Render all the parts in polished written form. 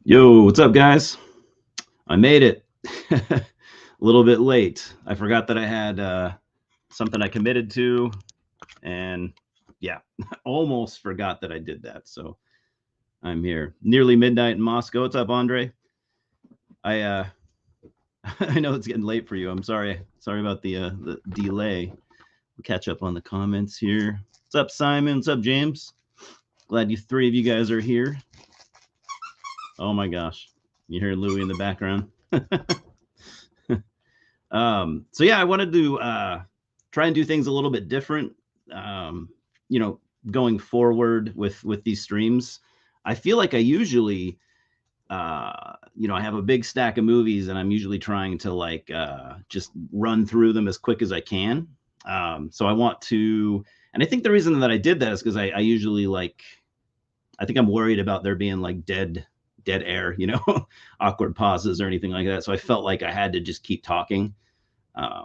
Yo, what's up, guys? I made it. A little bit late. I forgot that I had something I committed to, and yeah, almost forgot that I did that. So I'm here. Nearly midnight in Moscow. What's up, Andre? I I know it's getting late for you. I'm sorry. Sorry about the delay. We'll catch up on the comments here. What's up, Simon? What's up, James? Glad you three of you guys are here. Oh my gosh, you hear Louie in the background. So yeah, I wanted to try and do things a little bit different. Um, you know, going forward with these streams, I feel like I usually, I have a big stack of movies, and I'm usually trying to like just run through them as quick as I can. So I want to, and I think the reason that I did that is because I usually like, I think I'm worried about there being like dead air, awkward pauses or anything like that. So I felt like I had to just keep talking,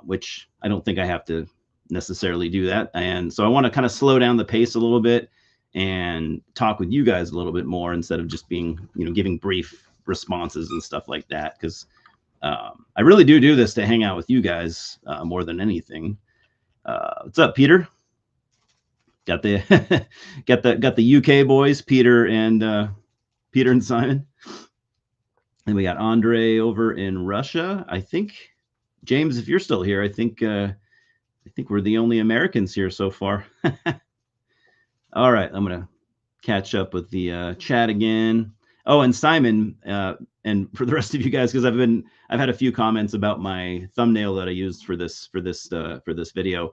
which I don't think I have to necessarily do that. And so I want to kind of slow down the pace a little bit and talk with you guys a little bit more instead of just being, giving brief responses and stuff like that. Because I really do this to hang out with you guys more than anything. What's up, Peter? Got the got the UK boys, Peter and Simon. And we got Andre over in Russia. I think James, if you're still here, I think we're the only Americans here so far. All right, I'm gonna catch up with the chat again. Oh, and Simon, and for the rest of you guys, because I've had a few comments about my thumbnail that I used for this video.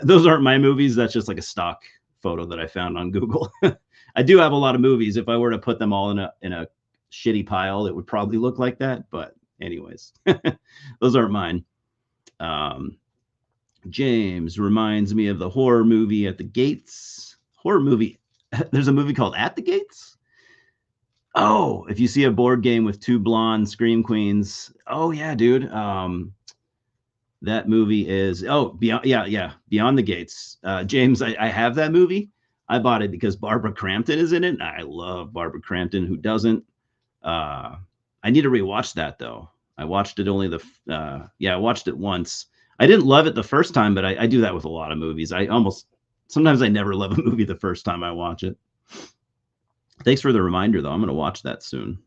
Those aren't my movies. That's just like a stock photo that I found on Google. I do have a lot of movies. If I were to put them all in a shitty pile, it would probably look like that. But anyways, those aren't mine. James reminds me of the horror movie At the Gates. Horror movie. There's a movie called At the Gates. Oh, if you see a board game with two blonde scream queens. Oh yeah, dude. That movie is Beyond. Yeah, Beyond the Gates. James, I have that movie. I bought it because Barbara Crampton is in it. I love Barbara Crampton. Who doesn't? I need to rewatch that though. I watched it only I watched it once. I didn't love it the first time, but I do that with a lot of movies. Sometimes I never love a movie the first time I watch it. Thanks for the reminder though. I'm going to watch that soon.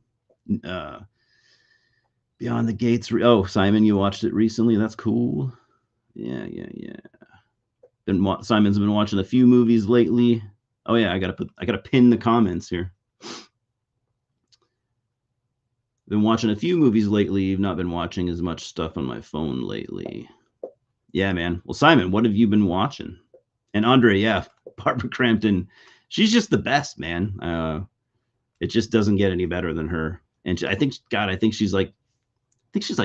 Beyond the Gates. Oh, Simon, you watched it recently. That's cool. Yeah. Simon's been watching a few movies lately. Oh yeah, I gotta pin the comments here. Been watching a few movies lately. I've not been watching as much stuff on my phone lately. Yeah, man. Well, Simon, what have you been watching? And Andre, yeah, Barbara Crampton. She's just the best, man. It just doesn't get any better than her. And I think she's like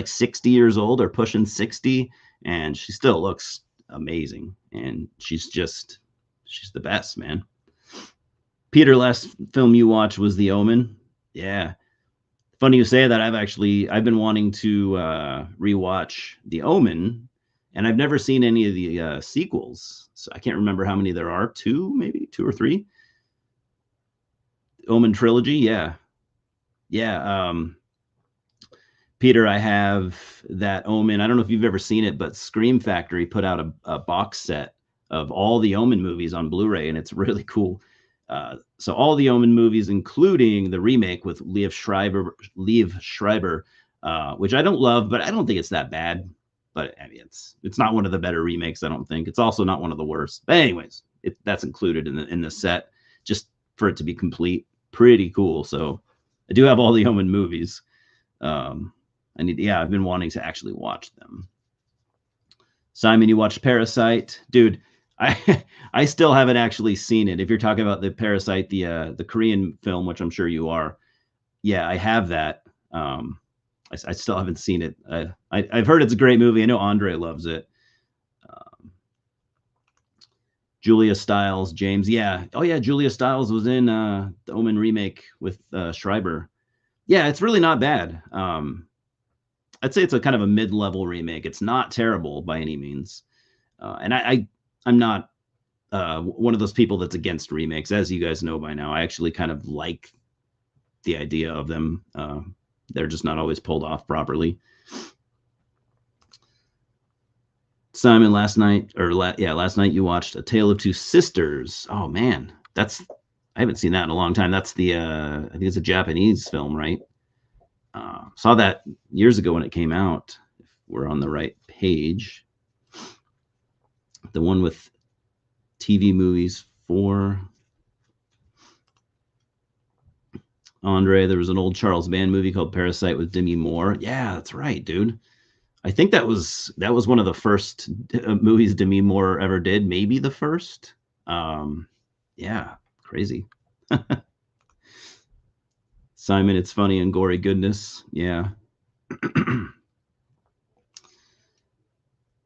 60 years old or pushing 60, and she still looks amazing. And she's the best, man. Peter, last film you watched was The Omen. Yeah. Funny you say that. I've been wanting to rewatch The Omen, and I've never seen any of the sequels. So I can't remember how many there are. Maybe two or three. Omen trilogy, yeah. Peter, I have that Omen. I don't know if you've ever seen it, but Scream Factory put out a box set of all the Omen movies on Blu-ray, and it's really cool. So all the Omen movies, including the remake with Liev Schreiber, which I don't love, but I don't think it's that bad. But I mean, it's not one of the better remakes. I don't think it's also not one of the worst. But anyways, that's included in the set just for it to be complete. Pretty cool. So I do have all the Omen movies. I've been wanting to actually watch them. Simon, you watched Parasite, dude. I still haven't actually seen it. If you're talking about the Parasite, the Korean film, which I'm sure you are, yeah, I have that. I still haven't seen it. I've heard it's a great movie. I know Andre loves it. Julia Stiles, James, yeah. Oh yeah, Julia Stiles was in the Omen remake with Schreiber. Yeah, it's really not bad. I'd say it's a kind of a mid-level remake. It's not terrible by any means. And I'm not one of those people that's against remakes, as you guys know by now. I actually kind of like the idea of them. They're just not always pulled off properly. Simon, last night you watched A Tale of Two Sisters. Oh man, I haven't seen that in a long time. That's the I think it's a Japanese film, right? Saw that years ago when it came out. If we're on the right page, the one with TV movies for Andre. There was an old Charles Band movie called Parasite with Demi Moore. Yeah, that's right, dude. I think that was one of the first movies Demi Moore ever did. Maybe the first. Yeah, crazy. Simon, it's funny and gory goodness. Yeah.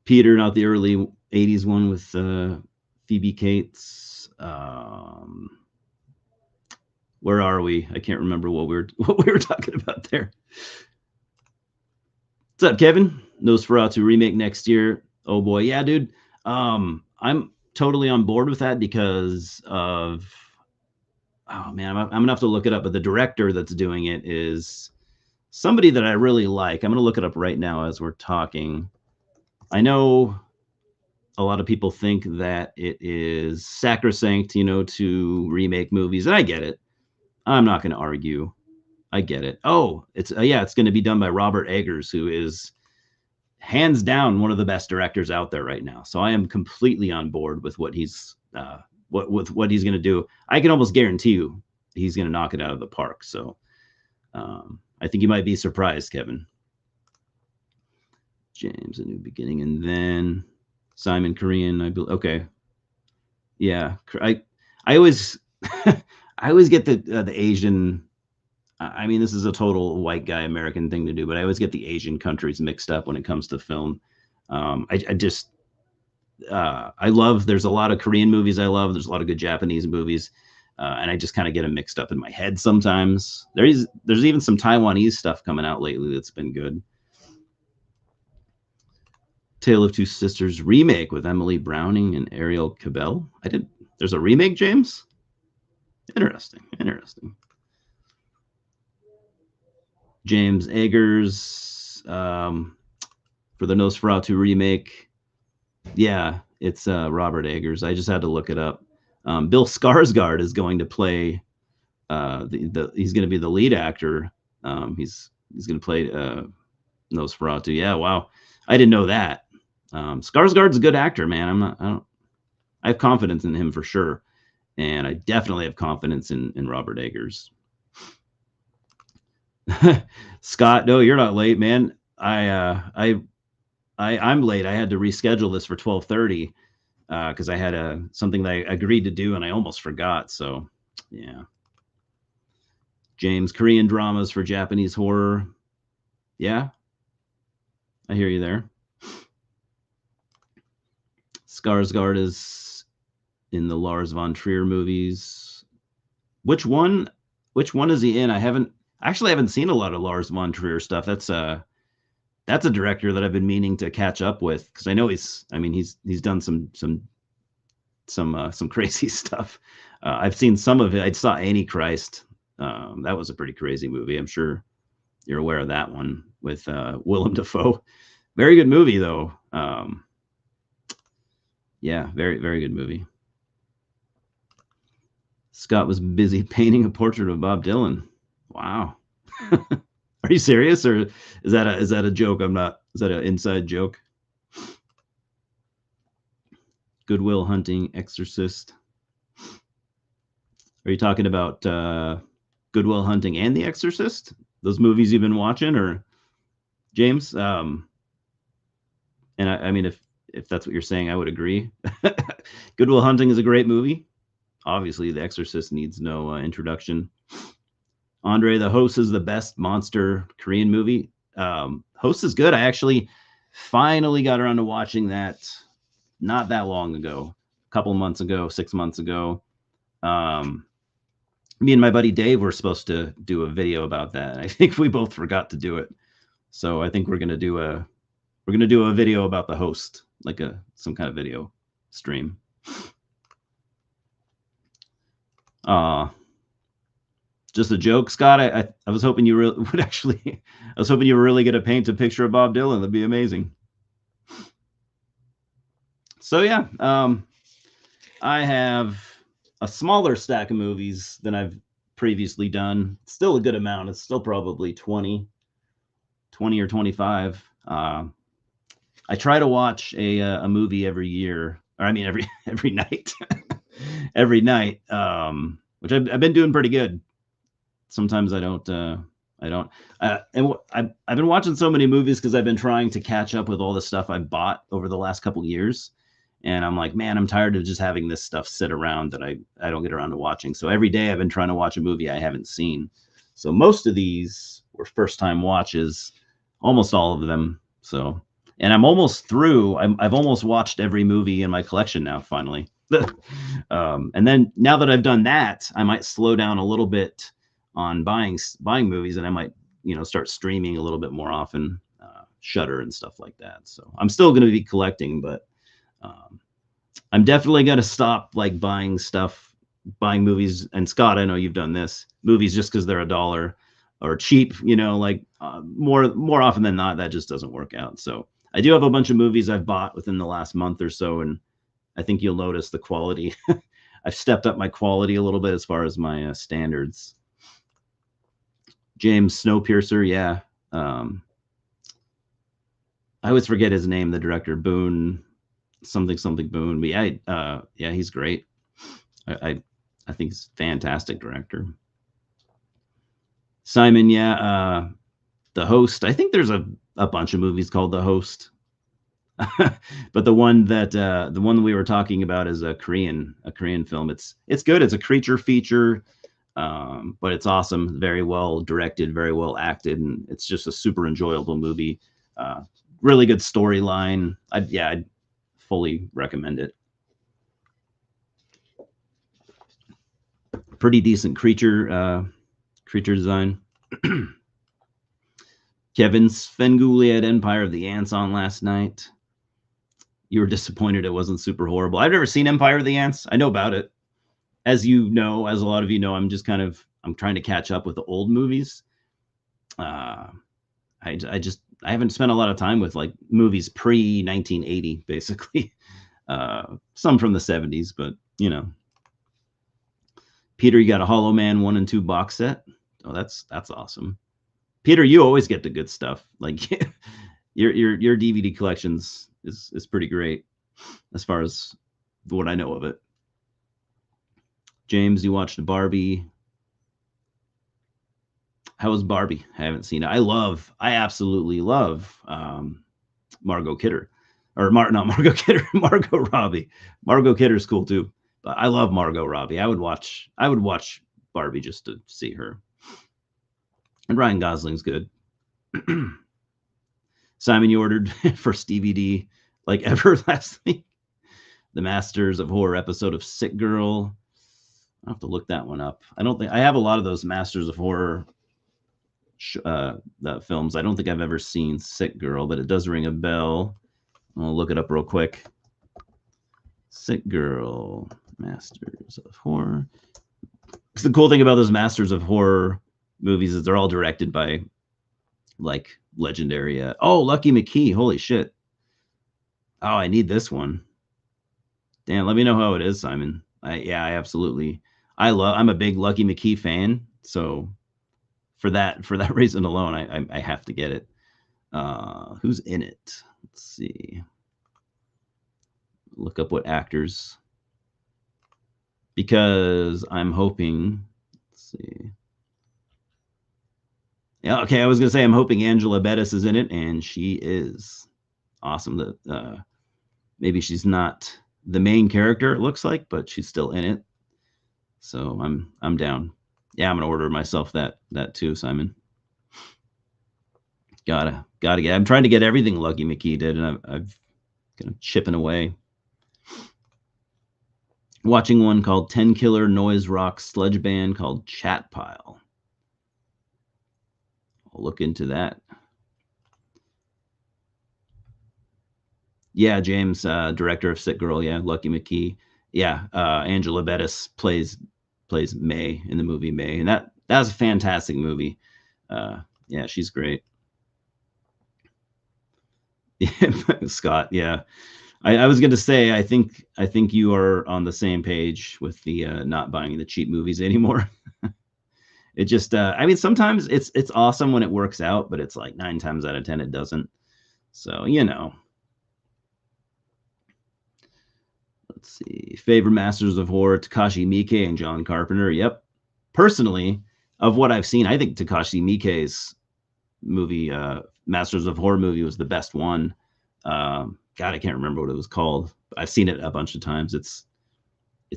Peter, not the early '80s one with Phoebe Cates. Where are we? I can't remember what we were talking about there. What's up, Kevin? Nosferatu remake next year. Oh boy, yeah, dude. I'm totally on board with that because of, oh man, I'm gonna have to look it up. But the director that's doing it is somebody that I really like. I'm gonna look it up right now as we're talking. I know a lot of people think that it is sacrosanct, to remake movies, and I get it. I'm not going to argue. I get it. Oh, it's going to be done by Robert Eggers, who is hands down one of the best directors out there right now. So I am completely on board with what he's what he's going to do. I can almost guarantee you he's going to knock it out of the park. So I think you might be surprised, Kevin. James, A New Beginning, and then Simon Korean. Okay, yeah. I always I always get the Asian. I mean, this is a total white guy American thing to do, but I always get the Asian countries mixed up when it comes to film. I just I love. There's a lot of Korean movies I love. There's a lot of good Japanese movies, and I just kind of get them mixed up in my head sometimes. There's even some Taiwanese stuff coming out lately that's been good. Tale of Two Sisters remake with Emily Browning and Ariel Cabell. There's a remake, James? Interesting. James Eggers for the Nosferatu remake. Yeah, it's Robert Eggers. I just had to look it up. Bill Skarsgård is going to play. He's going to be the lead actor. He's going to play Nosferatu. Yeah, wow. I didn't know that. Skarsgård's a good actor, man. I have confidence in him for sure, and I definitely have confidence in Robert Eggers. Scott, no, you're not late, man. I'm late. I had to reschedule this for 12:30 because I had something that I agreed to do and I almost forgot. So, yeah. James, Korean dramas for Japanese horror. Yeah, I hear you there. Skarsgård is in the Lars von Trier movies. Which one is he in? I haven't seen a lot of Lars von Trier stuff. That's a director that I've been meaning to catch up with because I know he's done some crazy stuff. I've seen some of it. I saw Antichrist. That was a pretty crazy movie. I'm sure you're aware of that one with Willem Dafoe. Very good movie though. Yeah, very, very good movie. Scott was busy painting a portrait of Bob Dylan. Wow. Are you serious, or is that a joke? Is that an inside joke? Good Will Hunting, Exorcist. Are you talking about Good Will Hunting and The Exorcist? Those movies you've been watching, or James? And I mean, if that's what you're saying, I would agree. Good Will Hunting is a great movie. Obviously, The Exorcist needs no introduction. Andre, The Host is the best monster Korean movie. Host is good. I actually finally got around to watching that not that long ago, a couple months ago, 6 months ago. Me and my buddy Dave were supposed to do a video about that. I think we both forgot to do it. So I think we're gonna do a video about The Host, like some kind of video stream. Just a joke, Scott. I was hoping you would actually. I was hoping you were really going to paint a picture of Bob Dylan. That'd be amazing. So yeah, I have a smaller stack of movies than I've previously done. Still a good amount. It's still probably 20 or 25. I try to watch a movie every year, or I mean every night, every night, which I've been doing pretty good. Sometimes I don't. I don't. I've been watching so many movies because I've been trying to catch up with all the stuff I've bought over the last couple years. And I'm like, man, I'm tired of just having this stuff sit around that I don't get around to watching. So every day I've been trying to watch a movie I haven't seen. So most of these were first time watches, almost all of them. So, and I'm almost through. I've almost watched every movie in my collection now, finally. And then now that I've done that, I might slow down a little bit on buying movies, and I might start streaming a little bit more often, Shudder and stuff like that. So I'm still going to be collecting, but I'm definitely going to stop like buying movies. And Scott, I know you've done this, movies just because they're $1 or cheap, like more often than not, that just doesn't work out. So I do have a bunch of movies I've bought within the last month or so, and I think you'll notice the quality. I've stepped up my quality a little bit as far as my standards. James Snowpiercer, yeah. I always forget his name, the director, Boone, something Boone. But yeah, he's great. I think he's a fantastic director. Simon, yeah, The Host. I think there's a bunch of movies called The Host. But the one we were talking about is a Korean film. It's good. It's a creature feature, but it's awesome. Very well directed, very well acted, and it's just a super enjoyable movie. Really good storyline. I'd fully recommend it. Pretty decent creature design. Kevin Svengoolie had Empire of the Ants on last night. You were disappointed it wasn't super horrible. I've never seen Empire of the Ants. I know about it. As you know, as a lot of you know, I'm trying to catch up with the old movies. I haven't spent a lot of time with like movies pre 1980, basically. Some from the 70s, but Peter, you got a Hollow Man 1 and 2 box set. Oh, that's awesome. Peter, you always get the good stuff. Like your DVD collections is pretty great as far as what I know of it. James, you watched Barbie. How was Barbie? I haven't seen it. I absolutely love Margot Kidder. Or not Margot Kidder, Margot Robbie. Margot Kidder's cool too. But I love Margot Robbie. I would watch Barbie just to see her. And Ryan Gosling's good. Simon, you ordered first DVD like ever last week. The Masters of Horror episode of Sick Girl. I'll have to look that one up. I don't think I have a lot of those Masters of Horror films. I don't think I've ever seen Sick Girl, but it does ring a bell. I'll look it up real quick. Sick Girl, Masters of Horror. The cool thing about those Masters of Horror movies is they're all directed by like legendary. Lucky McKee. Holy shit. Oh, I need this one. Dan, let me know how it is, Simon. I absolutely. I'm a big Lucky McKee fan, so for that reason alone, I have to get it. Who's in it? Let's see. Look up what actors, because I'm hoping. Let's see. Yeah, okay. I was gonna say I'm hoping Angela Bettis is in it, and she is. Awesome. That maybe she's not the main character, it looks like, but she's still in it. So I'm down. Yeah, I'm gonna order myself that too, Simon. Gotta get. I'm trying to get everything Lucky McKee did, and I've kind of chipping away. Watching one called 10 Killer Noise Rock Sludge Band called Chat Pile. I'll look into that. Yeah, James, director of Sick Girl. Yeah, Lucky McKee. Yeah, Angela Bettis plays May in the movie May, and That was a fantastic movie. Yeah, she's great. Scott, yeah. I was gonna say I think you are on the same page with the not buying the cheap movies anymore. It just I mean sometimes it's awesome when it works out, but it's like 9 times out of 10 it doesn't. So, let's see. Favorite Masters of Horror, Takashi Miike and John Carpenter. Yep. Personally, of what I've seen, I think Takashi Miike's movie, Masters of Horror movie, was the best one. God, I can't remember what it was called. I've seen it a bunch of times. It's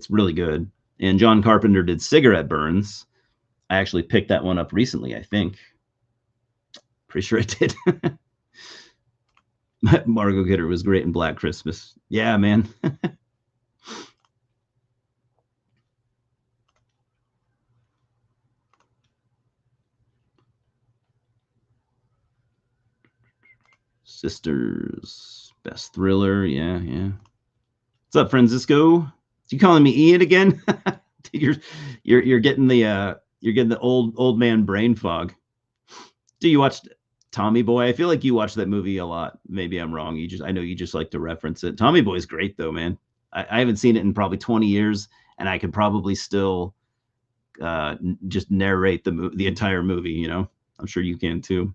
really good. And John Carpenter did Cigarette Burns. I actually picked that one up recently, I think. Pretty sure I did. Margot Kidder was great in Black Christmas. Yeah, man. Sisters, best thriller. Yeah, yeah. What's up, Francisco? You calling me Ian again? You're getting the old man brain fog. Do you watch Tommy Boy? I feel like you watch that movie a lot. Maybe I'm wrong. I know you just like to reference it. Tommy Boy's great though, man. I haven't seen it in probably 20 years, and I could probably still just narrate the entire movie. I'm sure you can too.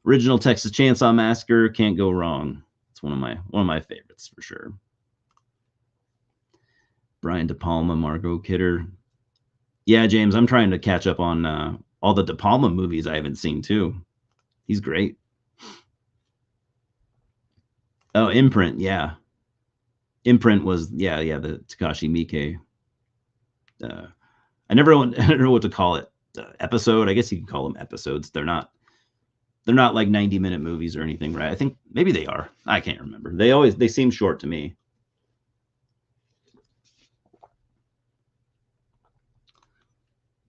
Original Texas Chainsaw Massacre, can't go wrong. It's one of my favorites for sure. Brian De Palma, Margot Kidder. Yeah, James, I'm trying to catch up on all the De Palma movies I haven't seen too. He's great. Oh, Imprint, yeah. Imprint was yeah the Takashi Miike. Uh, I don't know what to call it. Episode, I guess you can call them episodes. They're not like 90-minute movies or anything, right? I think maybe they are. I can't remember. They seem short to me.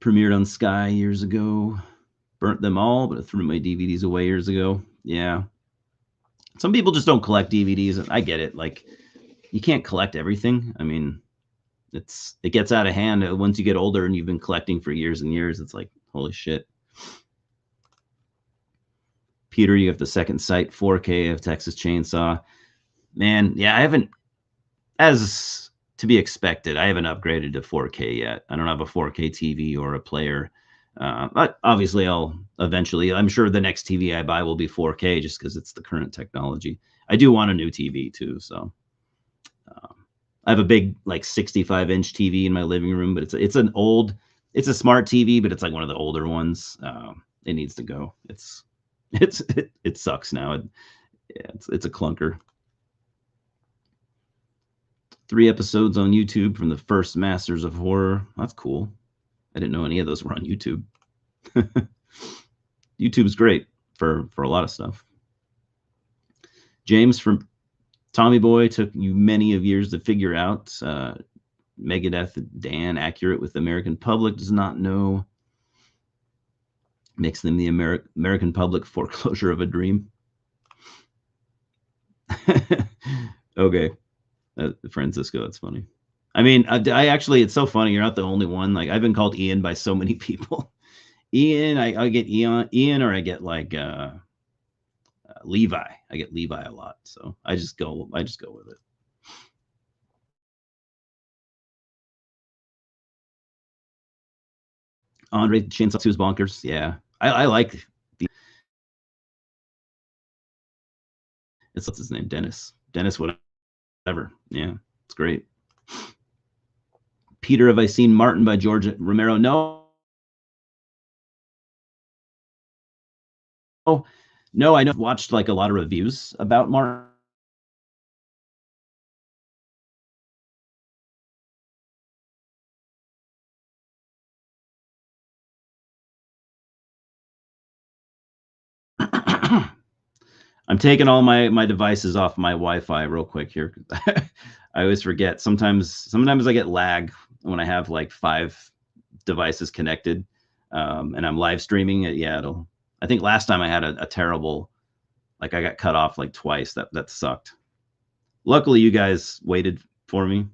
Premiered on Sky years ago. Burnt them all, but I threw my DVDs away years ago. Yeah. Some people just don't collect DVDs, and I get it. Like, you can't collect everything. I mean, it gets out of hand once you get older and you've been collecting for years and years. It's like, holy shit. Peter, you have the Second Sight 4K of Texas Chainsaw. Man, yeah, I haven't, as to be expected, I haven't upgraded to 4K yet. I don't have a 4K TV or a player. But obviously, I'll eventually. I'm sure the next TV I buy will be 4K just because it's the current technology. I do want a new TV too, so I have a big like 65-inch TV in my living room, but it's a smart TV, but it's like one of the older ones. It needs to go. It sucks now. Yeah, it's a clunker. 3 episodes on YouTube from the first Masters of Horror. That's cool. I didn't know any of those were on YouTube. YouTube's great for a lot of stuff. James from Tommy Boy took you many of years to figure out. Megadeth Dan, accurate with the American public, does not know. Makes them the American public foreclosure of a dream. Okay. Francisco, that's funny. I mean, I actually, it's so funny. You're not the only one. Like, I've been called Ian by so many people. Ian, I get Ian, or I get like Levi. I get Levi a lot, so I just go with it. Andre Chainsaw 2 is bonkers. Yeah, I like the. What's his name? Dennis, whatever. Yeah, it's great. Peter, have I seen Martin by George Romero? No. No, I know I've watched like a lot of reviews about Martin. I'm taking all my devices off my Wi-Fi real quick here. I always forget. Sometimes I get lag when I have like 5 devices connected, and I'm live streaming it. Yeah, I think last time I had a terrible, like I got cut off like twice. That sucked. Luckily, you guys waited for me.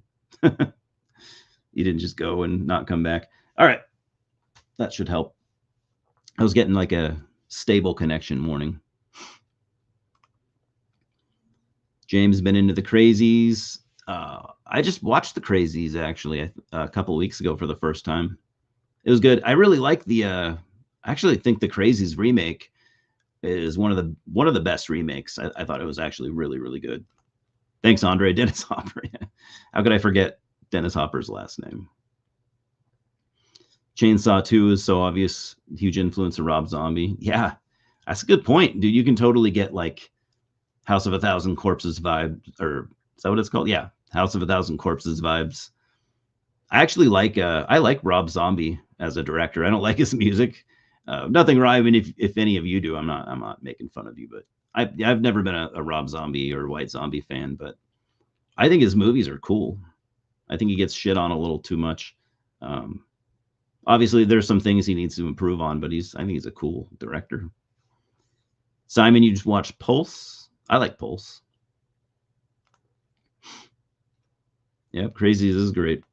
You didn't just go and not come back. All right. That should help. I was getting like a stable connection warning. James has been into the Crazies. I just watched the Crazies actually a couple weeks ago for the first time. It was good. I really like the. I actually think the Crazies remake is one of the best remakes. I thought it was actually really really good. Thanks, Andre. Dennis Hopper. How could I forget Dennis Hopper's last name? Chainsaw 2 is so obvious. Huge influence of Rob Zombie. Yeah, that's a good point, dude. You can totally get like House of a Thousand Corpses vibe, or is that what it's called? Yeah, House of a Thousand Corpses vibes. I like Rob Zombie as a director. I don't like his music. Nothing wrong. I mean, if any of you do, I'm not making fun of you, but I've never been a Rob Zombie or White Zombie fan, but I think his movies are cool. I think he gets shit on a little too much. Um, Obviously, there's some things he needs to improve on, but I think he's a cool director. Simon, you just watched Pulse. I like Pulse. Yeah, Crazy is a great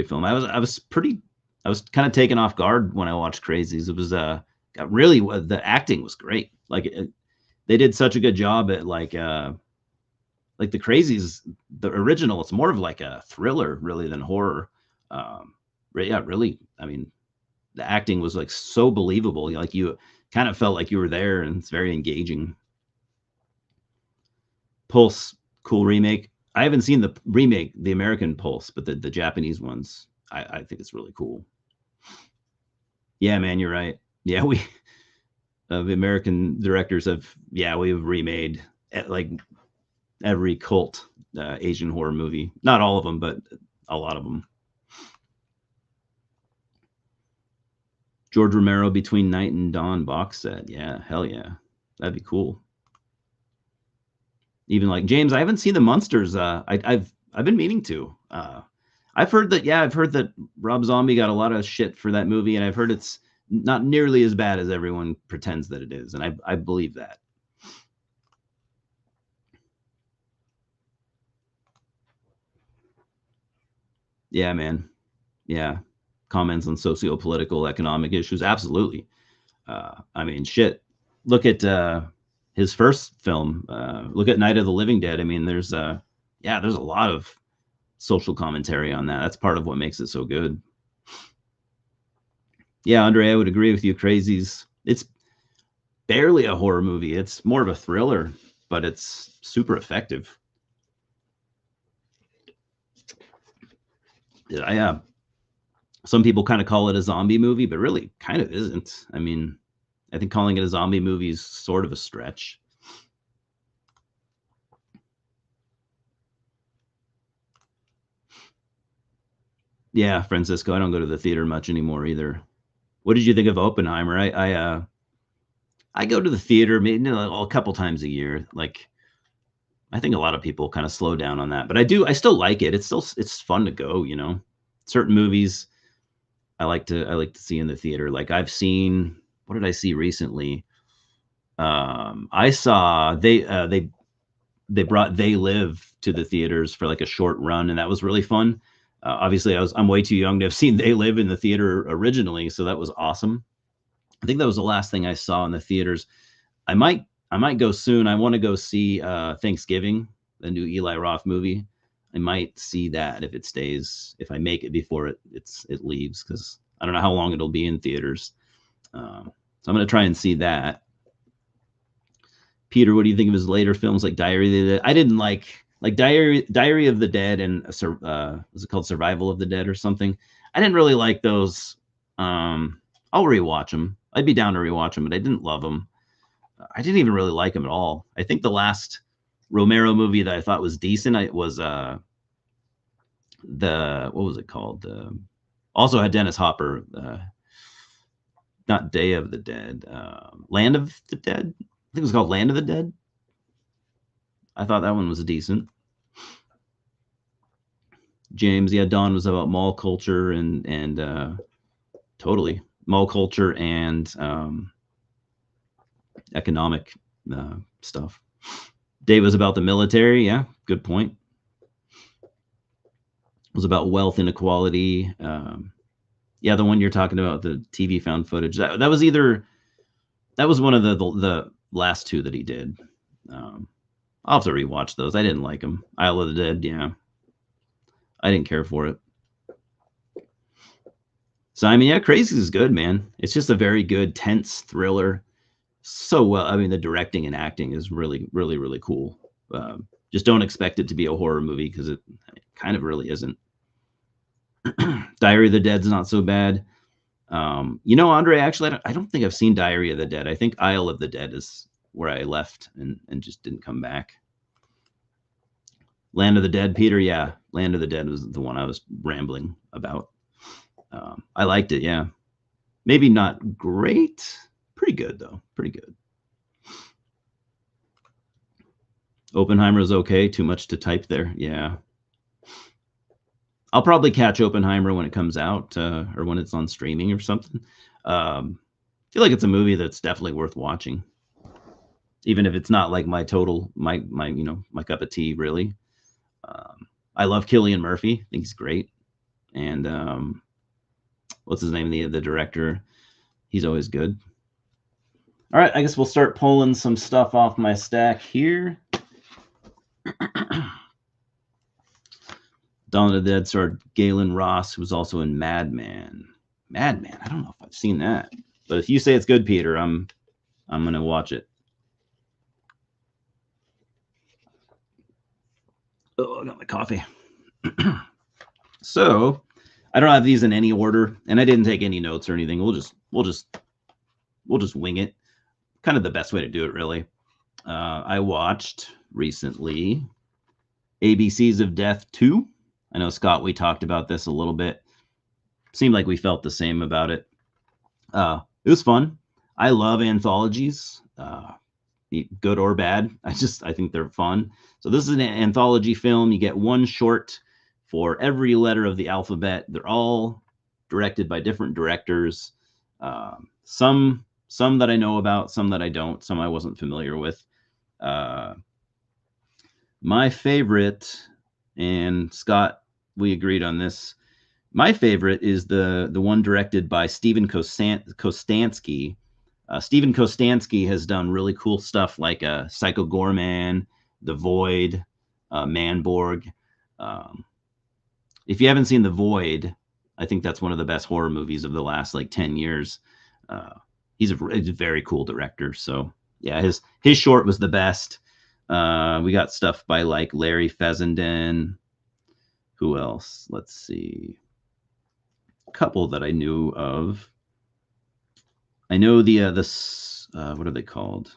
film. I was kind of taken off guard when I watched Crazies. It was got really the acting was great. They did such a good job at like the Crazies, the original. It's more of like a thriller really than horror. Yeah, really. I mean, the acting was like so believable. Like you kind of felt like you were there, and it's very engaging. Pulse, cool remake. I haven't seen the remake, the American Pulse, but the Japanese ones, I think it's really cool. Yeah, man, you're right. Yeah, we the American directors have we've remade like every cult Asian horror movie. Not all of them, but a lot of them. George Romero Between Night and Dawn box set. Yeah, hell yeah, that'd be cool. Even like James, I haven't seen the Munsters. I've been meaning to. I've heard that Rob Zombie got a lot of shit for that movie, and I've heard it's not nearly as bad as everyone pretends that it is, and I believe that. Yeah, man. Yeah, comments on socio-political economic issues, absolutely. I mean, shit. Look at his first film. Look at Night of the Living Dead. I mean, there's a lot of social commentary on that. That's part of what makes it so good. Yeah, Andre, I would agree with you. Crazies. It's barely a horror movie. It's more of a thriller, but it's super effective. Yeah, some people kind of call it a zombie movie, but really kind of isn't. I mean, I think calling it a zombie movie is sort of a stretch. Yeah, Francisco, I don't go to the theater much anymore either. What did you think of Oppenheimer? I go to the theater maybe a couple times a year. Like I think a lot of people kind of slow down on that, but I still like it. It's fun to go. Certain movies I like to see in the theater. Like I've seen what did I see recently? I saw they brought They Live to the theaters for like a short run, and that was really fun. Obviously, I'm way too young to have seen They Live in the theater originally, so that was awesome. I think that was the last thing I saw in the theaters. I might go soon. I want to go see Thanksgiving, the new Eli Roth movie. I might see that if I make it before it leaves, because I don't know how long it'll be in theaters. So I'm gonna try and see that. Peter, what do you think of his later films like Diary of the Dead? I didn't like Diary of the Dead and was it called Survival of the Dead or something? I didn't really like those. I'll rewatch them. I'd be down to rewatch them, but I didn't love them. I didn't even really like them at all. I think the last Romero movie that I thought was decent was the what was it called? Also had Dennis Hopper. Not Day of the Dead. Land of the Dead. I think it was called Land of the Dead. I thought that one was decent. James, yeah, Dawn was about mall culture and totally mall culture and economic stuff. Dave was about the military. Yeah, good point. It was about wealth inequality. Yeah, the one you're talking about, the TV found footage. That was either that was one of the last two that he did. I'll have to rewatch those. I didn't like them. Isle of the Dead, yeah, I didn't care for it. So I mean, yeah, Crazy is good, man. It's just a very good, tense thriller. So well, I mean, the directing and acting is really, really, really cool. Just don't expect it to be a horror movie because it kind of really isn't. Diary of the Dead's not so bad. Andre, actually, I don't think I've seen Diary of the Dead. I think Isle of the Dead is where I left and just didn't come back. Land of the Dead, Peter, yeah. Land of the Dead was the one I was rambling about. I liked it, yeah. Maybe not great. Pretty good, though. Pretty good. Oppenheimer's okay. Too much to type there. Yeah. I'll probably catch Oppenheimer when it comes out or when it's on streaming or something. I feel like it's a movie that's definitely worth watching, even if it's not like my my cup of tea really. I love Cillian Murphy. I think he's great. And what's his name? The director. He's always good. All right, I guess we'll start pulling some stuff off my stack here. Dawn of the Dead starred Galen Ross, who was also in Mad Men. Mad Men. I don't know if I've seen that, but if you say it's good, Peter, I'm gonna watch it. Oh, I got my coffee. So, I don't have these in any order, and I didn't take any notes or anything. We'll just wing it. Kind of the best way to do it, really. I watched recently ABCs of Death 2. I know, Scott, we talked about this a little bit. Seemed like we felt the same about it. It was fun. I love anthologies, good or bad. I think they're fun. So this is an anthology film. You get one short for every letter of the alphabet. They're all directed by different directors. Some that I know about, some that I don't, some I wasn't familiar with. My favorite, and Scott, we agreed on this. My favorite is the one directed by Steven Kostanski. Steven Kostanski has done really cool stuff like Psycho Gorman, The Void, Manborg. If you haven't seen The Void, I think that's one of the best horror movies of the last like 10 years. He's a very cool director. So yeah, his short was the best. We got stuff by like Larry Fessenden. Who else? Let's see. A couple that I knew of. I know the what are they called?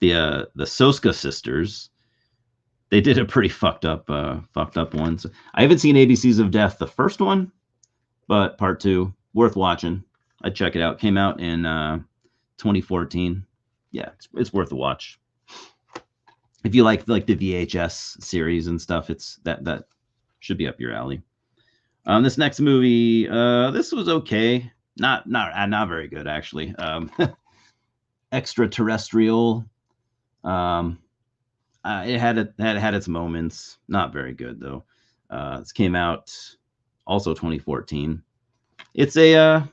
The Soska sisters. They did a pretty fucked up one. So I haven't seen ABCs of Death, the first one, but part 2 worth watching. I'd check it out. Came out in 2014. Yeah, it's worth a watch. If you like the VHS series and stuff, it's that should be up your alley. This next movie, this was okay. Not very good actually. Extraterrestrial. It had its moments. Not very good though. This came out also 2014. It's a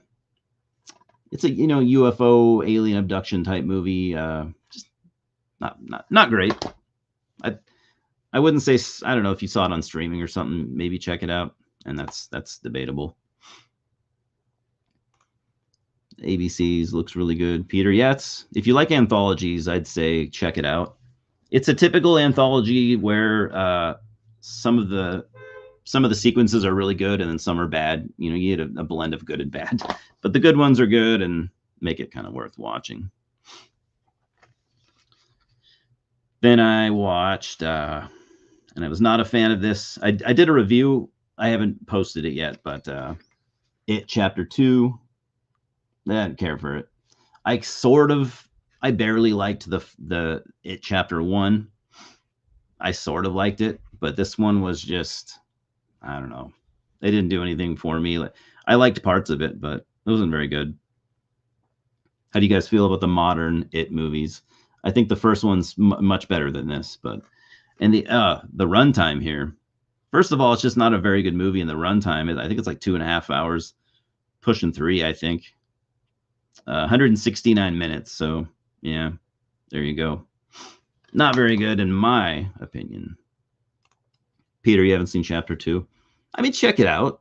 UFO alien abduction type movie. Just not great. I wouldn't say, I don't know if you saw it on streaming or something, maybe check it out, and that's debatable. ABC's looks really good. Peter, yeah, if you like anthologies, I'd say check it out. It's a typical anthology where some of the sequences are really good and then some are bad. You get a blend of good and bad, but the good ones are good and make it kind of worth watching. Then I watched, and I was not a fan of this. I did a review. I haven't posted it yet, but It Chapter 2. I didn't care for it. I barely liked the It Chapter 1. I sort of liked it, but this one was just, I don't know. They didn't do anything for me. I liked parts of it, but it wasn't very good. How do you guys feel about the modern It movies? I think the first one's much better than this, and the runtime here. First of all, it's just not a very good movie in the runtime. I think it's like 2.5 hours. pushing 3, I think. 169 minutes. So yeah, there you go. Not very good in my opinion. Peter, you haven't seen chapter 2? I mean, check it out.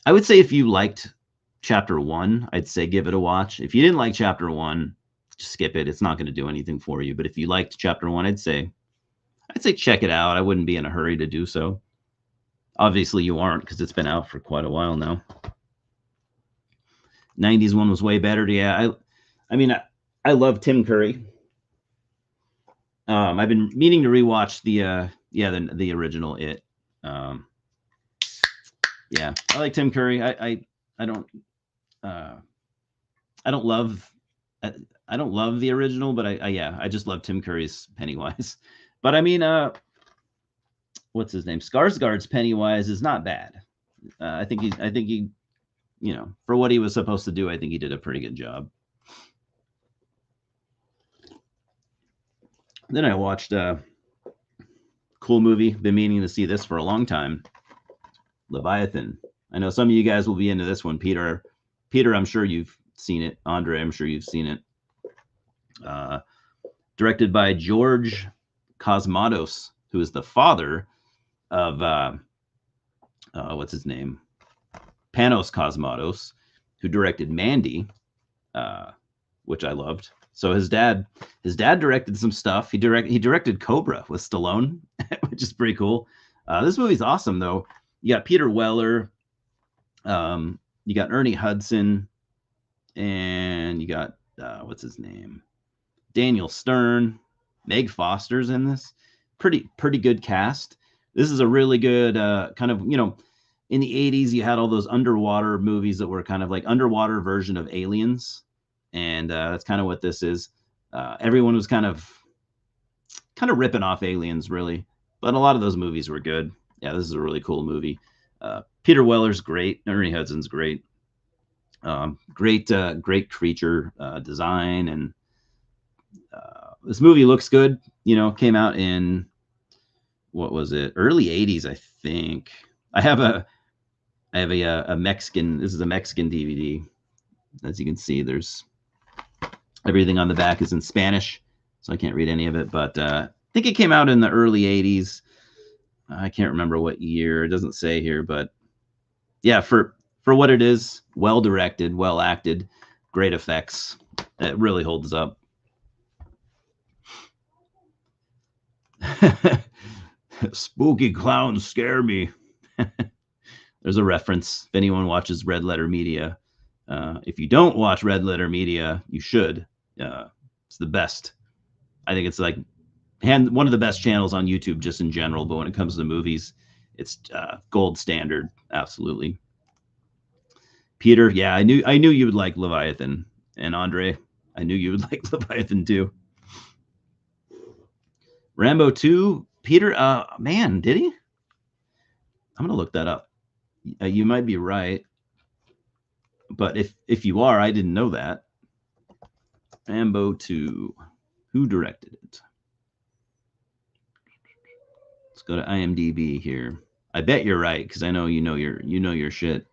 I would say if you liked chapter 1, I'd say give it a watch. If you didn't like chapter 1, just skip it. It's not going to do anything for you. But if you liked chapter 1, I'd say check it out. I wouldn't be in a hurry to do so. Obviously, you aren't because it's been out for quite a while now. 90s one was way better. Yeah, I mean, I love Tim Curry. I've been meaning to rewatch the original It. Yeah, I like Tim Curry. I don't I don't love I don't love the original, but I just love Tim Curry's Pennywise. But I mean, what's his name? Skarsgård's Pennywise is not bad. I think he, you know, for what he was supposed to do, I think he did a pretty good job. Then I watched a cool movie. Been meaning to see this for a long time. Leviathan. I know some of you guys will be into this one. Peter, I'm sure you've seen it. Andre, I'm sure you've seen it. Directed by George Cosmatos, who is the father of what's his name? Panos Cosmatos, who directed Mandy, which I loved. So his dad directed some stuff. He directed Cobra with Stallone, which is pretty cool. This movie's awesome though. You got Peter Weller, you got Ernie Hudson, and you got what's his name? Daniel Stern. Meg Foster's in this. Pretty good cast. This is a really good kind of, you know, in the 80s you had all those underwater movies that were kind of like underwater version of Aliens, and that's kind of what this is. Everyone was kind of ripping off Aliens, really, but a lot of those movies were good. Yeah, this is a really cool movie. Peter Weller's great. Ernie Hudson's great. Great creature design, and this movie looks good. You know, came out in, what was it, early 80s, I think. I have a Mexican. This is a Mexican DVD. As you can see, there's everything on the back is in Spanish, so I can't read any of it. But I think it came out in the early 80s. I can't remember what year. It doesn't say here, but yeah, for what it is, well directed, well acted, great effects. It really holds up. Spooky clowns scare me. There's a reference if anyone watches Red Letter Media. If you don't watch Red Letter Media, you should. It's the best. I think it's like one of the best channels on YouTube just in general, but when it comes to movies, it's gold standard. Absolutely. Peter, yeah, I knew you would like Leviathan. And Andre, I knew you would like Leviathan too. Rambo 2, Peter, man, did he? I'm going to look that up. You might be right. But if you are, I didn't know that. Rambo 2, who directed it? Let's go to IMDb here. I bet you're right, because I know you know your shit.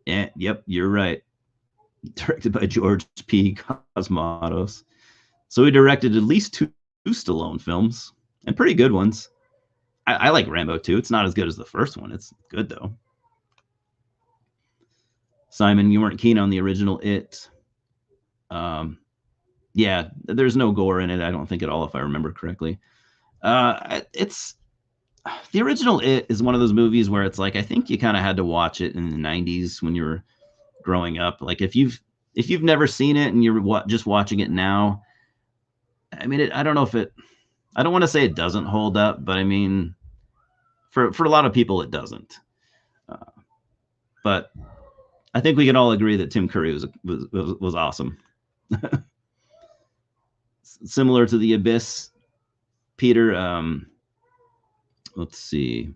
Yeah, yep, you're right. Directed by George P. Cosmatos. So he directed at least two Stallone films, and pretty good ones. I like Rambo 2. It's not as good as the first one. It's good though. Simon, you weren't keen on the original It. Yeah, there's no gore in it, I don't think at all, if I remember correctly. It's the original It is one of those movies where it's like, I think you kind of had to watch it in the 90s when you were growing up. Like if you've never seen it and you're just watching it now, I mean, I don't know if it, I don't want to say it doesn't hold up, but I mean, for a lot of people, it doesn't. But I think we can all agree that Tim Curry was awesome. Similar to The Abyss, Peter. Let's see.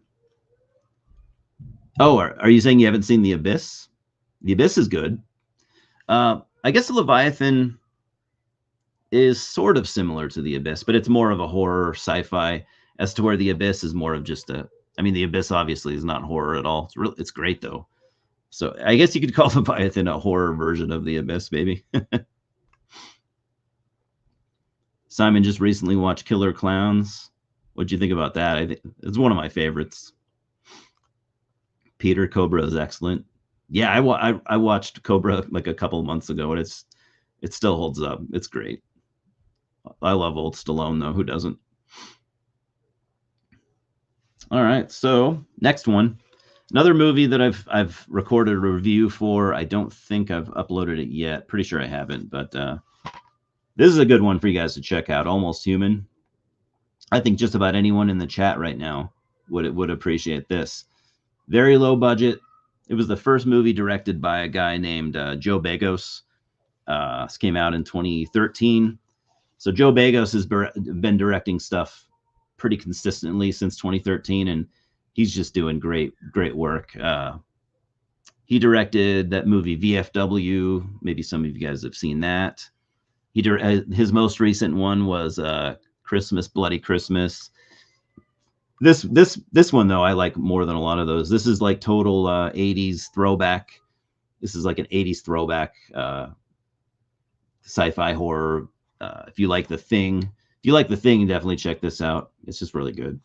Oh, are you saying you haven't seen The Abyss? The Abyss is good. I guess the Leviathan is sort of similar to The Abyss, but it's more of a horror sci-fi, as to where The Abyss is more of just a, I mean, The Abyss obviously is not horror at all. It's great though. So I guess you could call Leviathan a horror version of The Abyss, maybe. Simon just recently watched Killer Clowns. What'd you think about that? I think it's one of my favorites. Peter, Cobra is excellent. Yeah, I watched Cobra like a couple of months ago, and it still holds up. It's great. I love old Stallone though. Who doesn't? All right, so next one, another movie that I've recorded a review for. I don't think I've uploaded it yet. Pretty sure I haven't, but this is a good one for you guys to check out. Almost Human. I think just about anyone in the chat right now would appreciate this. Very low budget. It was the first movie directed by a guy named Joe Begos. This came out in 2013. So Joe Begos has been directing stuff pretty consistently since 2013, and he's just doing great work. He directed that movie VFW. Maybe some of you guys have seen that. His most recent one was Christmas, Bloody Christmas. This one though I like more than a lot of those. This is like total 80s throwback. This is like an 80s throwback sci-fi horror. If you like The Thing, definitely check this out. It's just really good.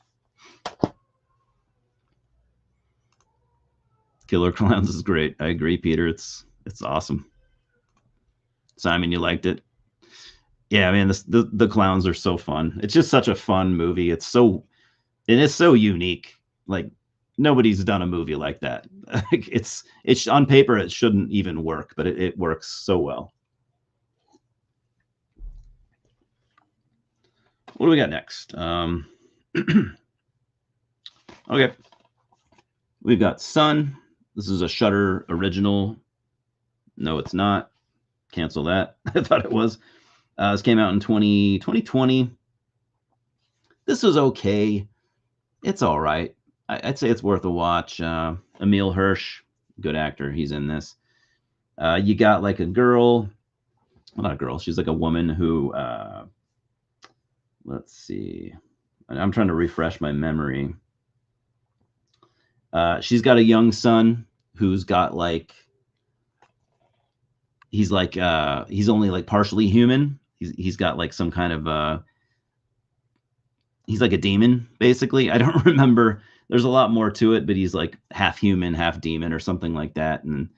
Killer Clowns is great. I agree, Peter. It's awesome. Simon, you liked it? Yeah, man. The clowns are so fun. It's just such a fun movie. It's so unique. Like nobody's done a movie like that. it's on paper it shouldn't even work, but it works so well. What do we got next? Okay, we've got Sun. This is a Shudder original. No, it's not. Cancel that. I thought it was. This came out in 2020. This was okay. It's all right. I'd say it's worth a watch. Emile Hirsch, good actor. He's in this. You got like a girl, well, not a girl. She's like a woman who, let's see. I'm trying to refresh my memory. She's got a young son who's got like, he's only like partially human. He's got like some kind of, he's like a demon, basically. I don't remember. There's a lot more to it, but he's like half human, half demon or something like that. And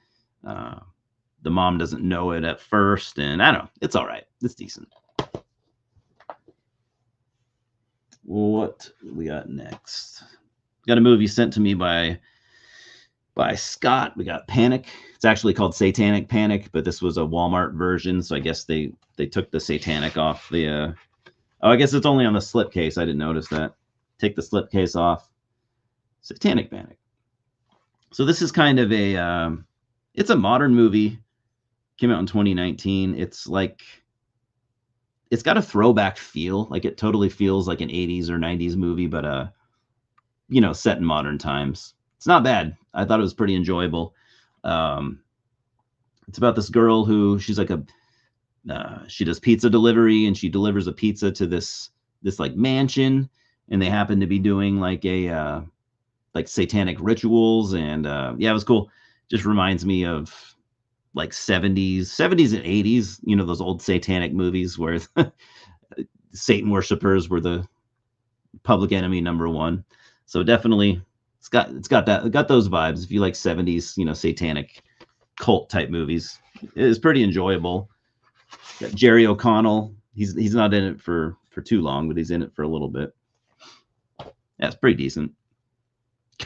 the mom doesn't know it at first. And I don't know. It's all right. It's decent. What we got next? Got a movie sent to me by Scott. We got Panic. It's actually called Satanic Panic, but this was a Walmart version. So I guess they took the satanic off the... Oh, I guess it's only on the slipcase. I didn't notice that. Take the slipcase off. Satanic Panic. So this is kind of a... it's a modern movie. Came out in 2019. It's like... It's got a throwback feel. Like it totally feels like an 80s or 90s movie, but you know, set in modern times. It's not bad. I thought it was pretty enjoyable. It's about this girl who she's like she does pizza delivery, and she delivers a pizza to this like mansion, and they happen to be doing like a like satanic rituals, and yeah, it was cool. Just reminds me of like 70s and 80s, you know, those old satanic movies where Satan worshipers were the public enemy number one. So definitely it's got those vibes. If you like 70s, you know, satanic cult type movies, it's pretty enjoyable. Got Jerry O'Connell. He's not in it for too long, but he's in it for a little bit. Yeah, it's pretty decent.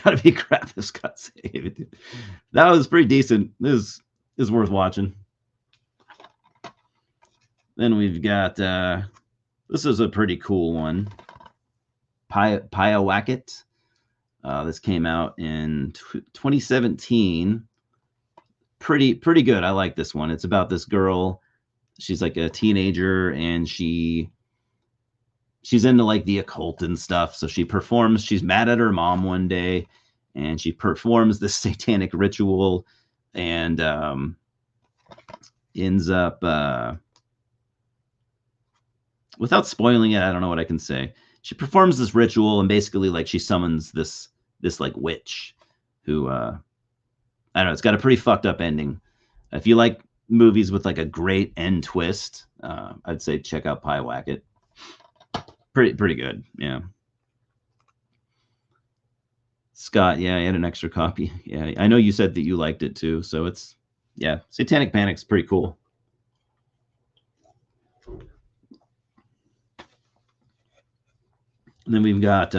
Gotta be crap if Scott saved. That was pretty decent. This is worth watching. Then we've got this is a pretty cool one. Pyawacket. This came out in 2017. Pretty good. I like this one. It's about this girl. She's like a teenager, and she's into like the occult and stuff. So she performs. She's mad at her mom one day, and she performs this satanic ritual, and ends up without spoiling it, I don't know what I can say. She performs this ritual, and basically like she summons this like witch who I don't know. It's got a pretty fucked up ending. If you like movies with like a great end twist, I'd say check out Pyewacket. Pretty good. Yeah. Scott, yeah, I had an extra copy. Yeah, I know you said that you liked it too. So it's, yeah, Satanic Panic's pretty cool. And then we've got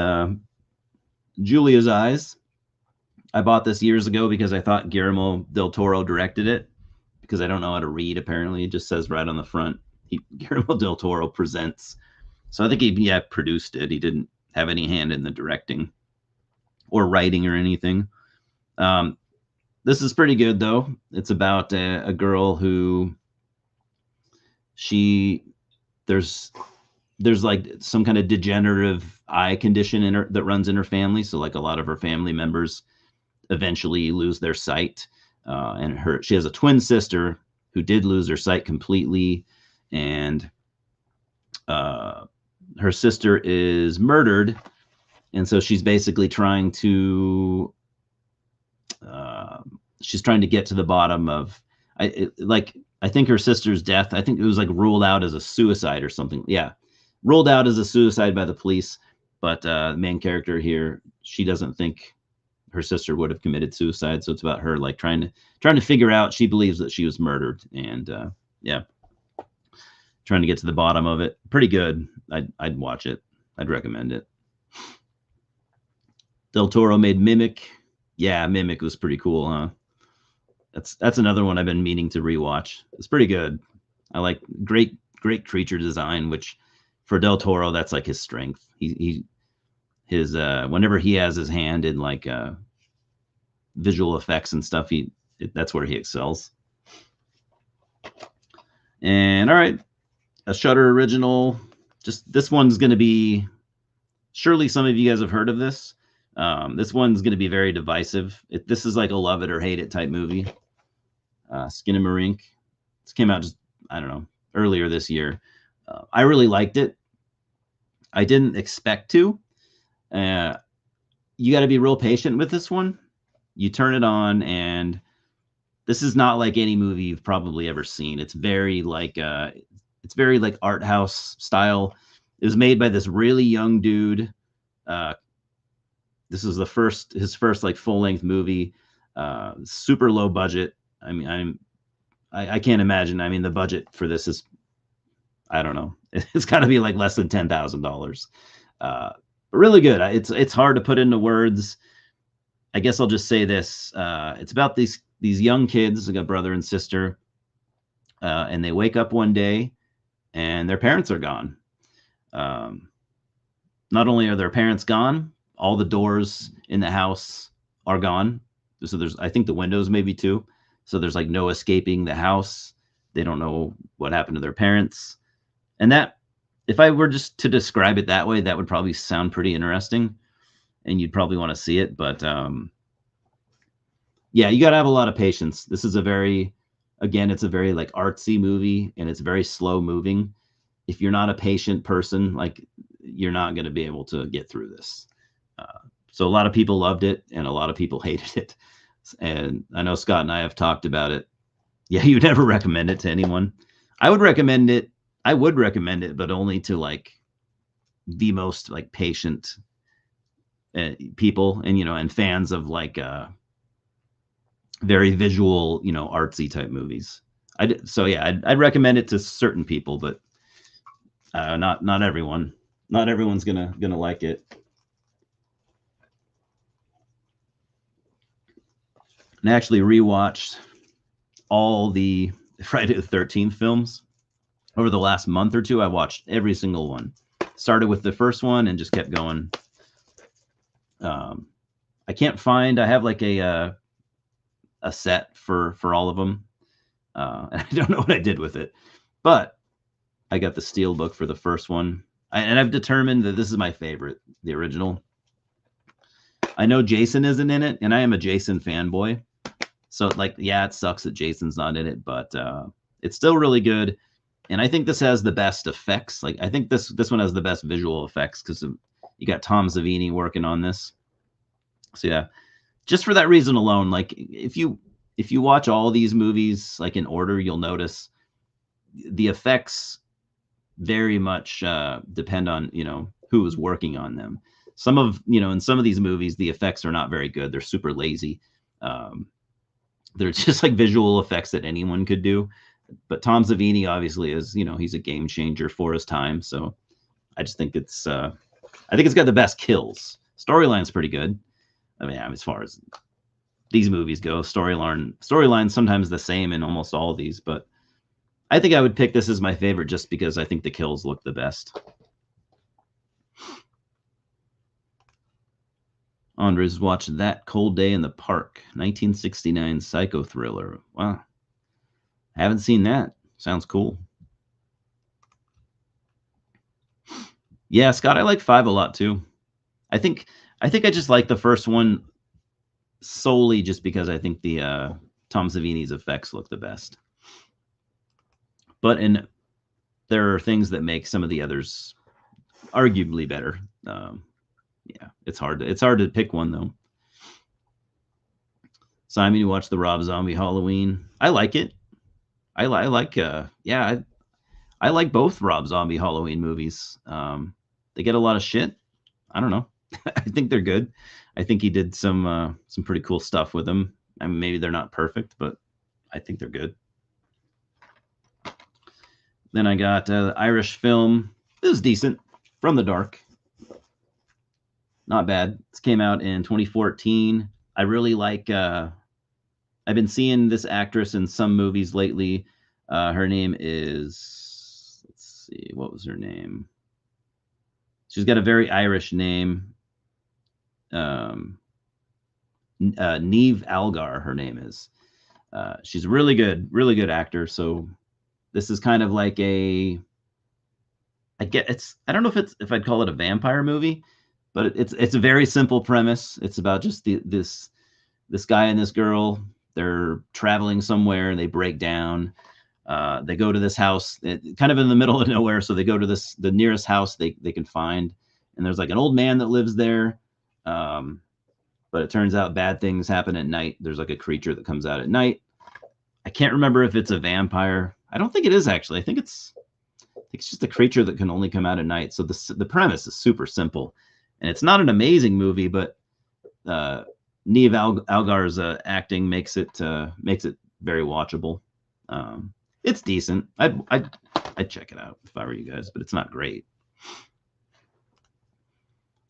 Julia's Eyes. I bought this years ago because I thought Guillermo del Toro directed it, because I don't know how to read. Apparently, it just says right on the front, Guillermo del Toro presents. So I think he produced it. He didn't have any hand in the directing or writing or anything. Um, this is pretty good though. It's about a girl who she there's there's like some kind of degenerative eye condition in her that runs in her family. So like a lot of her family members eventually lose their sight, and she has a twin sister who did lose her sight completely, and her sister is murdered, and so she's basically trying to get to the bottom of I think her sister's death. I think it was like ruled out as a suicide or something. Yeah, ruled out as a suicide by the police. But the main character here, she doesn't think her sister would have committed suicide. So it's about her like trying to figure out. She believes that she was murdered, and yeah, trying to get to the bottom of it. Pretty good. I'd watch it. I'd recommend it. Del Toro made Mimic. Yeah, Mimic was pretty cool, huh? That's another one I've been meaning to rewatch. It's pretty good. I like great creature design, which for Del Toro that's like his strength. His whenever he has his hand in like visual effects and stuff, that's where he excels. And all right, a Shudder original. Just this one's going to be, surely some of you guys have heard of this. This one's going to be very divisive. This is like a love it or hate it type movie. Skinamarink. This came out just, I don't know, earlier this year. I really liked it. I didn't expect to. You got to be real patient with this one. You turn it on, and this is not like any movie you've probably ever seen. It's very like art house style. It was made by this really young dude. This is his first like full length movie. Super low budget. I mean, I can't imagine. I mean, the budget for this is, I don't know. It's got to be like less than $10,000. But really good. It's hard to put into words. I guess I'll just say this. It's about these young kids, like a brother and sister, and they wake up one day and their parents are gone. Not only are their parents gone, all the doors in the house are gone. So I think the windows maybe too. So there's like no escaping the house. They don't know what happened to their parents. And that, if I were just to describe it that way, that would probably sound pretty interesting, and you'd probably want to see it. But yeah, you got to have a lot of patience. This is it's a very like artsy movie, and it's very slow moving. If you're not a patient person, like, you're not going to be able to get through this. So a lot of people loved it, and a lot of people hated it. And I know Scott and I have talked about it. Yeah, you never recommend it to anyone. I would recommend it, but only to like the most like patient people, and and fans of like very visual, artsy type movies. I'd recommend it to certain people, but not everyone. Not everyone's gonna like it. And I actually rewatched all the Friday the 13th films over the last month or two. I watched every single one. Started with the first one and just kept going. I can't find. I have like a set for all of them. And I don't know what I did with it, but I got the steel book for the first one, and I've determined that this is my favorite, the original. I know Jason isn't in it, and I am a Jason fanboy. So like, yeah, it sucks that Jason's not in it, but it's still really good. And I think this has the best effects. Like, I think this one has the best visual effects because you got Tom Savini working on this. So yeah, just for that reason alone, like if you watch all these movies like in order, you'll notice the effects very much depend on who was working on them. Some of in some of these movies, the effects are not very good. They're super lazy. Um, they're just like visual effects that anyone could do. But Tom Savini obviously is, he's a game changer for his time. So I just think I think it's got the best kills. Storyline's pretty good. I mean, as far as these movies go, storyline sometimes the same in almost all of these, but I think I would pick this as my favorite just because I think the kills look the best. Andres watched That Cold Day in the Park, 1969 psycho thriller. Wow. Haven't seen that. Sounds cool. Yeah, Scott, I like 5 a lot too. I think I just like the first one solely just because I think the Tom Savini's effects look the best. But there are things that make some of the others arguably better. Yeah, it's hard to pick one though. Simon, you watch the Rob Zombie Halloween? I like it. I like yeah, I like both Rob Zombie Halloween movies. They get a lot of shit. I don't know. I think they're good. I think he did some pretty cool stuff with them. I mean, maybe they're not perfect, but I think they're good. Then I got Irish film. It was decent. From the Dark. Not bad. This came out in 2014. I really like. I've been seeing this actress in some movies lately. Her name is. Let's see. What was her name? She's got a very Irish name. Neve Algar, her name is. She's a really good actor. So this is kind of like I don't know if I'd call it a vampire movie, but it's a very simple premise. It's about just this guy and this girl. They're traveling somewhere and they break down. They go to this house, kind of in the middle of nowhere. So they go to the nearest house they can find, and there's like an old man that lives there. But it turns out bad things happen at night. There's like a creature that comes out at night. I can't remember if it's a vampire. I don't think it is actually. I think it's just a creature that can only come out at night. So the premise is super simple, and it's not an amazing movie, but Neve Algar's acting makes it very watchable. It's decent. I'd check it out if I were you guys, but it's not great.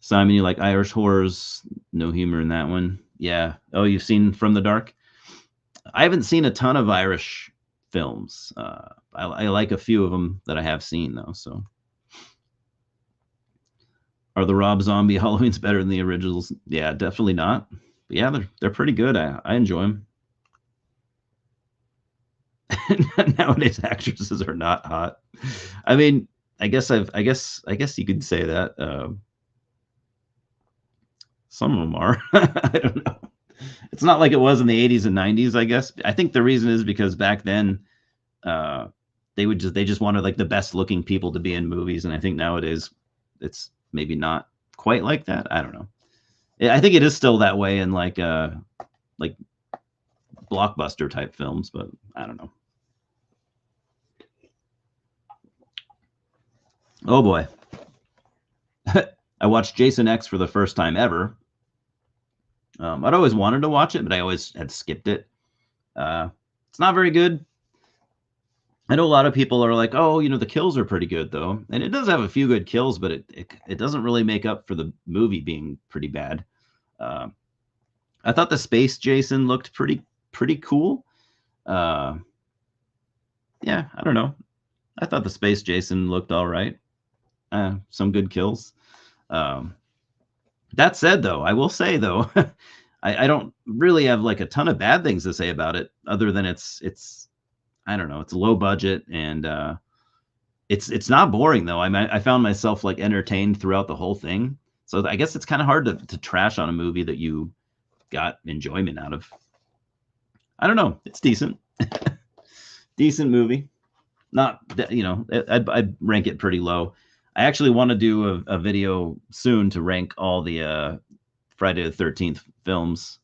Simon, you like Irish horrors? No humor in that one. Yeah. Oh, you've seen From the Dark? I haven't seen a ton of Irish films. I like a few of them that I have seen though. So, are the Rob Zombie Halloweens better than the originals? Yeah, definitely not. But yeah, they're pretty good. I enjoy them. Nowadays, actresses are not hot. I mean, I guess you could say that. Some of them are. I don't know. It's not like it was in the 80s and 90s, I guess. I think the reason is because back then they just wanted like the best looking people to be in movies, and I think nowadays it's maybe not quite like that. I don't know. I think it is still that way in like blockbuster type films, but I don't know. Oh boy. I watched Jason X for the first time ever. I'd always wanted to watch it, but I always had skipped it. It's not very good. I know a lot of people are like, oh, the kills are pretty good though, and it does have a few good kills, but it doesn't really make up for the movie being pretty bad. Uh, I thought the space Jason looked pretty cool. Yeah, I don't know. I thought the space Jason looked all right. Some good kills. Um, that said, though, I will say though, I don't really have like a ton of bad things to say about it, other than it's I don't know, it's low budget and it's not boring though. I found myself like entertained throughout the whole thing. So I guess it's kind of hard to trash on a movie that you got enjoyment out of. I don't know. It's decent. Decent movie. Not I'd rank it pretty low. I actually want to do a video soon to rank all the Friday the 13th films.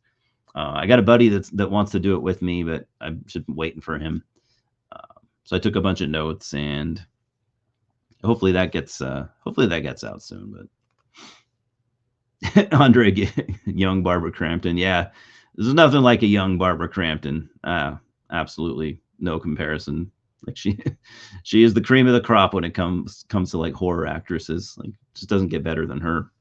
I got a buddy that wants to do it with me, but I'm just waiting for him. So I took a bunch of notes, and hopefully that gets out soon. But Andre, young Barbara Crampton, yeah, there's nothing like a young Barbara Crampton. Absolutely no comparison. Like she is the cream of the crop when it comes to like horror actresses. Like, just doesn't get better than her.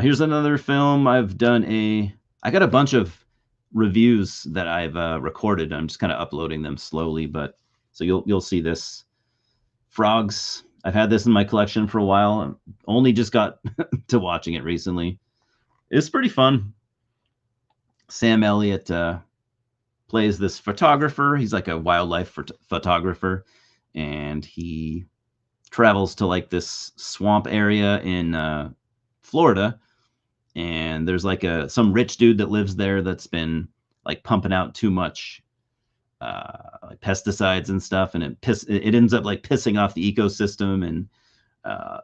Here's another film I got a bunch of reviews that I've recorded. I'm just kind of uploading them slowly, but so you'll see this. Frogs. I've had this in my collection for a while. I only just got to watching it recently. It's pretty fun. Sam Elliott plays this photographer. He's like a wildlife photographer, and he travels to like this swamp area in Florida, and there's like some rich dude that lives there that's been like pumping out too much like pesticides and stuff, and it ends up like pissing off the ecosystem, and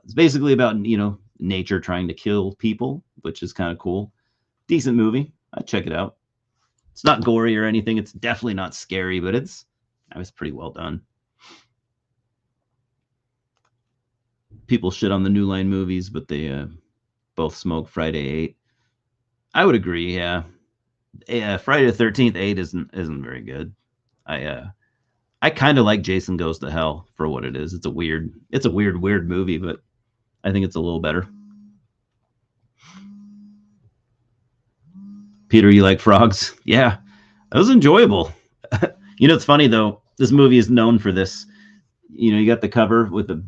it's basically about nature trying to kill people, which is kind of cool. Decent movie. I'd check it out. It's not gory or anything. It's definitely not scary, but it was pretty well done. People shit on the New Line movies, but they both smoke Friday 8. I would agree. Yeah, Friday the 13th 8 isn't very good. I kind of like Jason Goes to Hell for what it is. It's a weird movie, but I think it's a little better. Peter, you like frogs? Yeah, it was enjoyable. It's funny though. This movie is known for this. You got the cover with a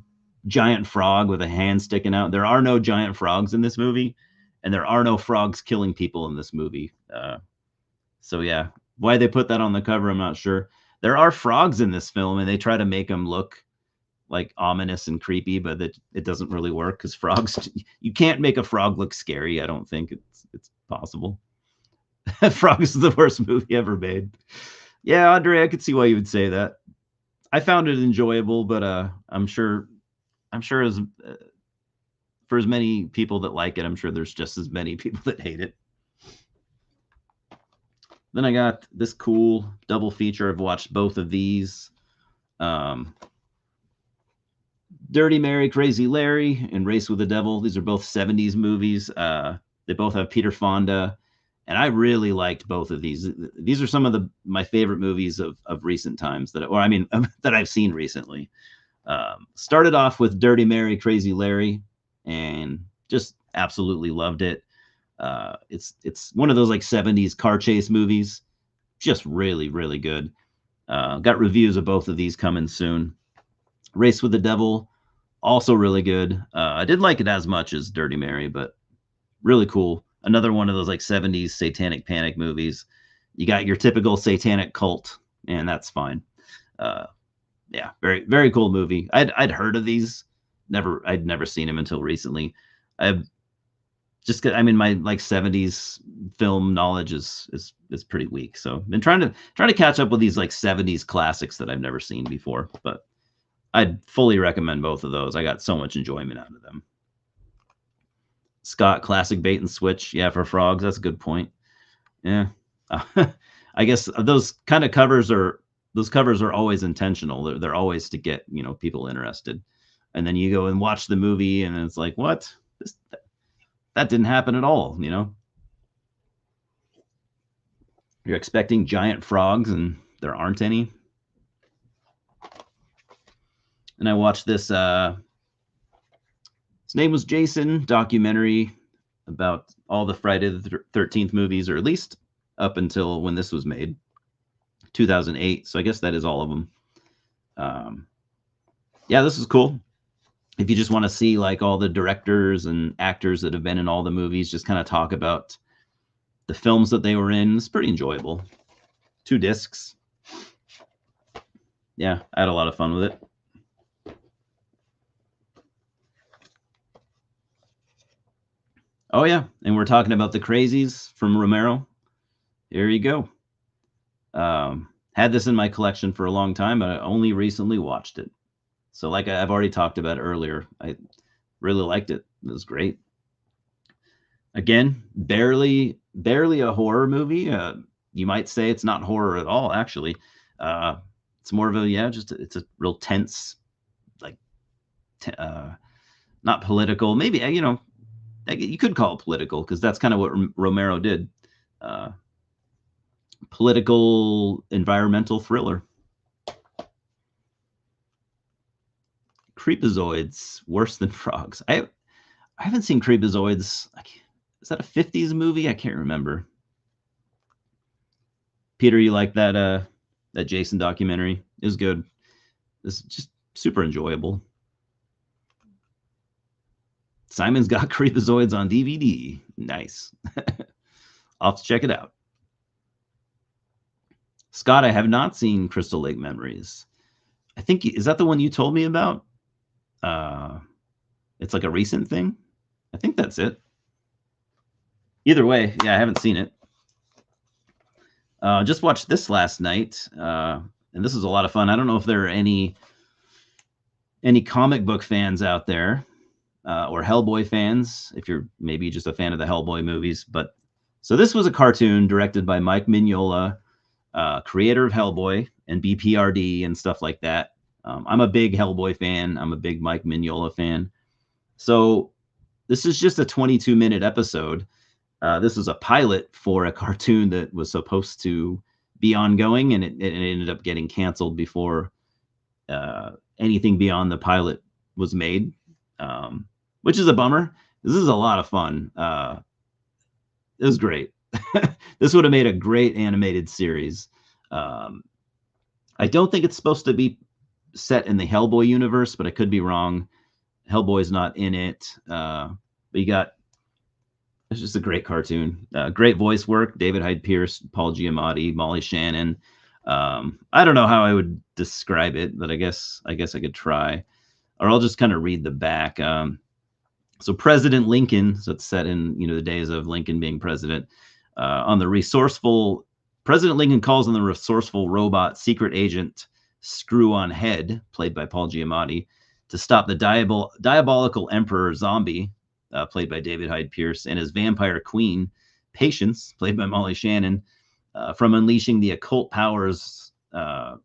giant frog with a hand sticking out. There are no giant frogs in this movie, and there are no frogs killing people in this movie. So yeah, why they put that on the cover, I'm not sure. There are frogs in this film, and they try to make them look like ominous and creepy, but it doesn't really work because frogs. You can't make a frog look scary. I don't think it's possible. Frogs is the worst movie ever made. Yeah, Andre, I could see why you would say that. I found it enjoyable, but I'm sure as for as many people that like it, I'm sure there's just as many people that hate it. Then I got this cool double feature. I've watched both of these. Dirty Mary, Crazy Larry, and Race with the Devil. These are both 70s movies. They both have Peter Fonda, and I really liked both of these. These are some of my favorite movies of recent times that I've seen recently. Started off with Dirty Mary, Crazy Larry, and just absolutely loved it. It's one of those like 70s car chase movies. Just really, really good. Got reviews of both of these coming soon. Race with the Devil, also really good. I didn't like it as much as Dirty Mary, but really cool. Another one of those like 70s satanic panic movies. You got your typical satanic cult, and that's fine. Yeah, very, very cool movie. I'd heard of these. I'd never seen them until recently. I've just my like 70s film knowledge is pretty weak. So I've been trying to catch up with these like 70s classics that I've never seen before, but I'd fully recommend both of those. I got so much enjoyment out of them. Scott, classic bait and switch. Yeah, for frogs, that's a good point. Yeah. I guess those covers are always intentional. They're always to get, people interested. And then you go and watch the movie and it's like, what? That didn't happen at all, You're expecting giant frogs and there aren't any. And I watched this his name was Jason documentary about all the Friday the 13th movies, or at least up until when this was made, 2008. So I guess that is all of them. Yeah, this is cool. If you just want to see like all the directors and actors that have been in all the movies, just kind of talk about the films that they were in, it's pretty enjoyable. 2 discs. Yeah, I had a lot of fun with it. Oh yeah, and we're talking about the Crazies from Romero. Here you go. Had this in my collection for a long time, but I only recently watched it. So like I've already talked about earlier, I really liked it. It was great. Again, barely a horror movie. You might say it's not horror at all, actually. Uh, it's more of a, yeah, just it's a real tense, like t- not political. Maybe you could call it political because that's kind of what Romero did. Uh, Political environmental thriller. Creepazoids worse than frogs. I haven't seen Creepazoids. Is that a '50s movie? I can't remember. Peter, you like that Jason documentary? It was good. It's just super enjoyable. Simon's got Creepazoids on DVD. Nice. I'll have to check it out. Scott, I have not seen Crystal Lake Memories. I think, is that the one you told me about? Uh, it's like a recent thing. I think that's it. Either way, yeah, I haven't seen it. Just watched this last night, and this is a lot of fun. I don't know if there are any comic book fans out there, or Hellboy fans, if you're maybe just a fan of the Hellboy movies. But so this was a cartoon directed by Mike Mignola, creator of Hellboy and BPRD and stuff like that. I'm a big Hellboy fan. I'm a big Mike Mignola fan. So this is just a 22-minute episode. This was a pilot for a cartoon that was supposed to be ongoing, and it ended up getting canceled before anything beyond the pilot was made, which is a bummer. This is a lot of fun. It was great. This would have made a great animated series. Um, I don't think it's supposed to be set in the Hellboy universe, but I could be wrong. Hellboy's not in it. But you got, it's just a great cartoon. Great voice work. David Hyde Pierce, Paul Giamatti, Molly Shannon. I don't know how I would describe it, but I guess I could try, or I'll just kind of read the back. So President Lincoln, so it's set in the days of Lincoln being president. On the resourceful President Lincoln calls on the resourceful robot secret agent Screw on Head, played by Paul Giamatti, to stop the diabolical Emperor Zombie, played by David Hyde Pierce, and his vampire queen, Patience, played by Molly Shannon, from unleashing the occult powers of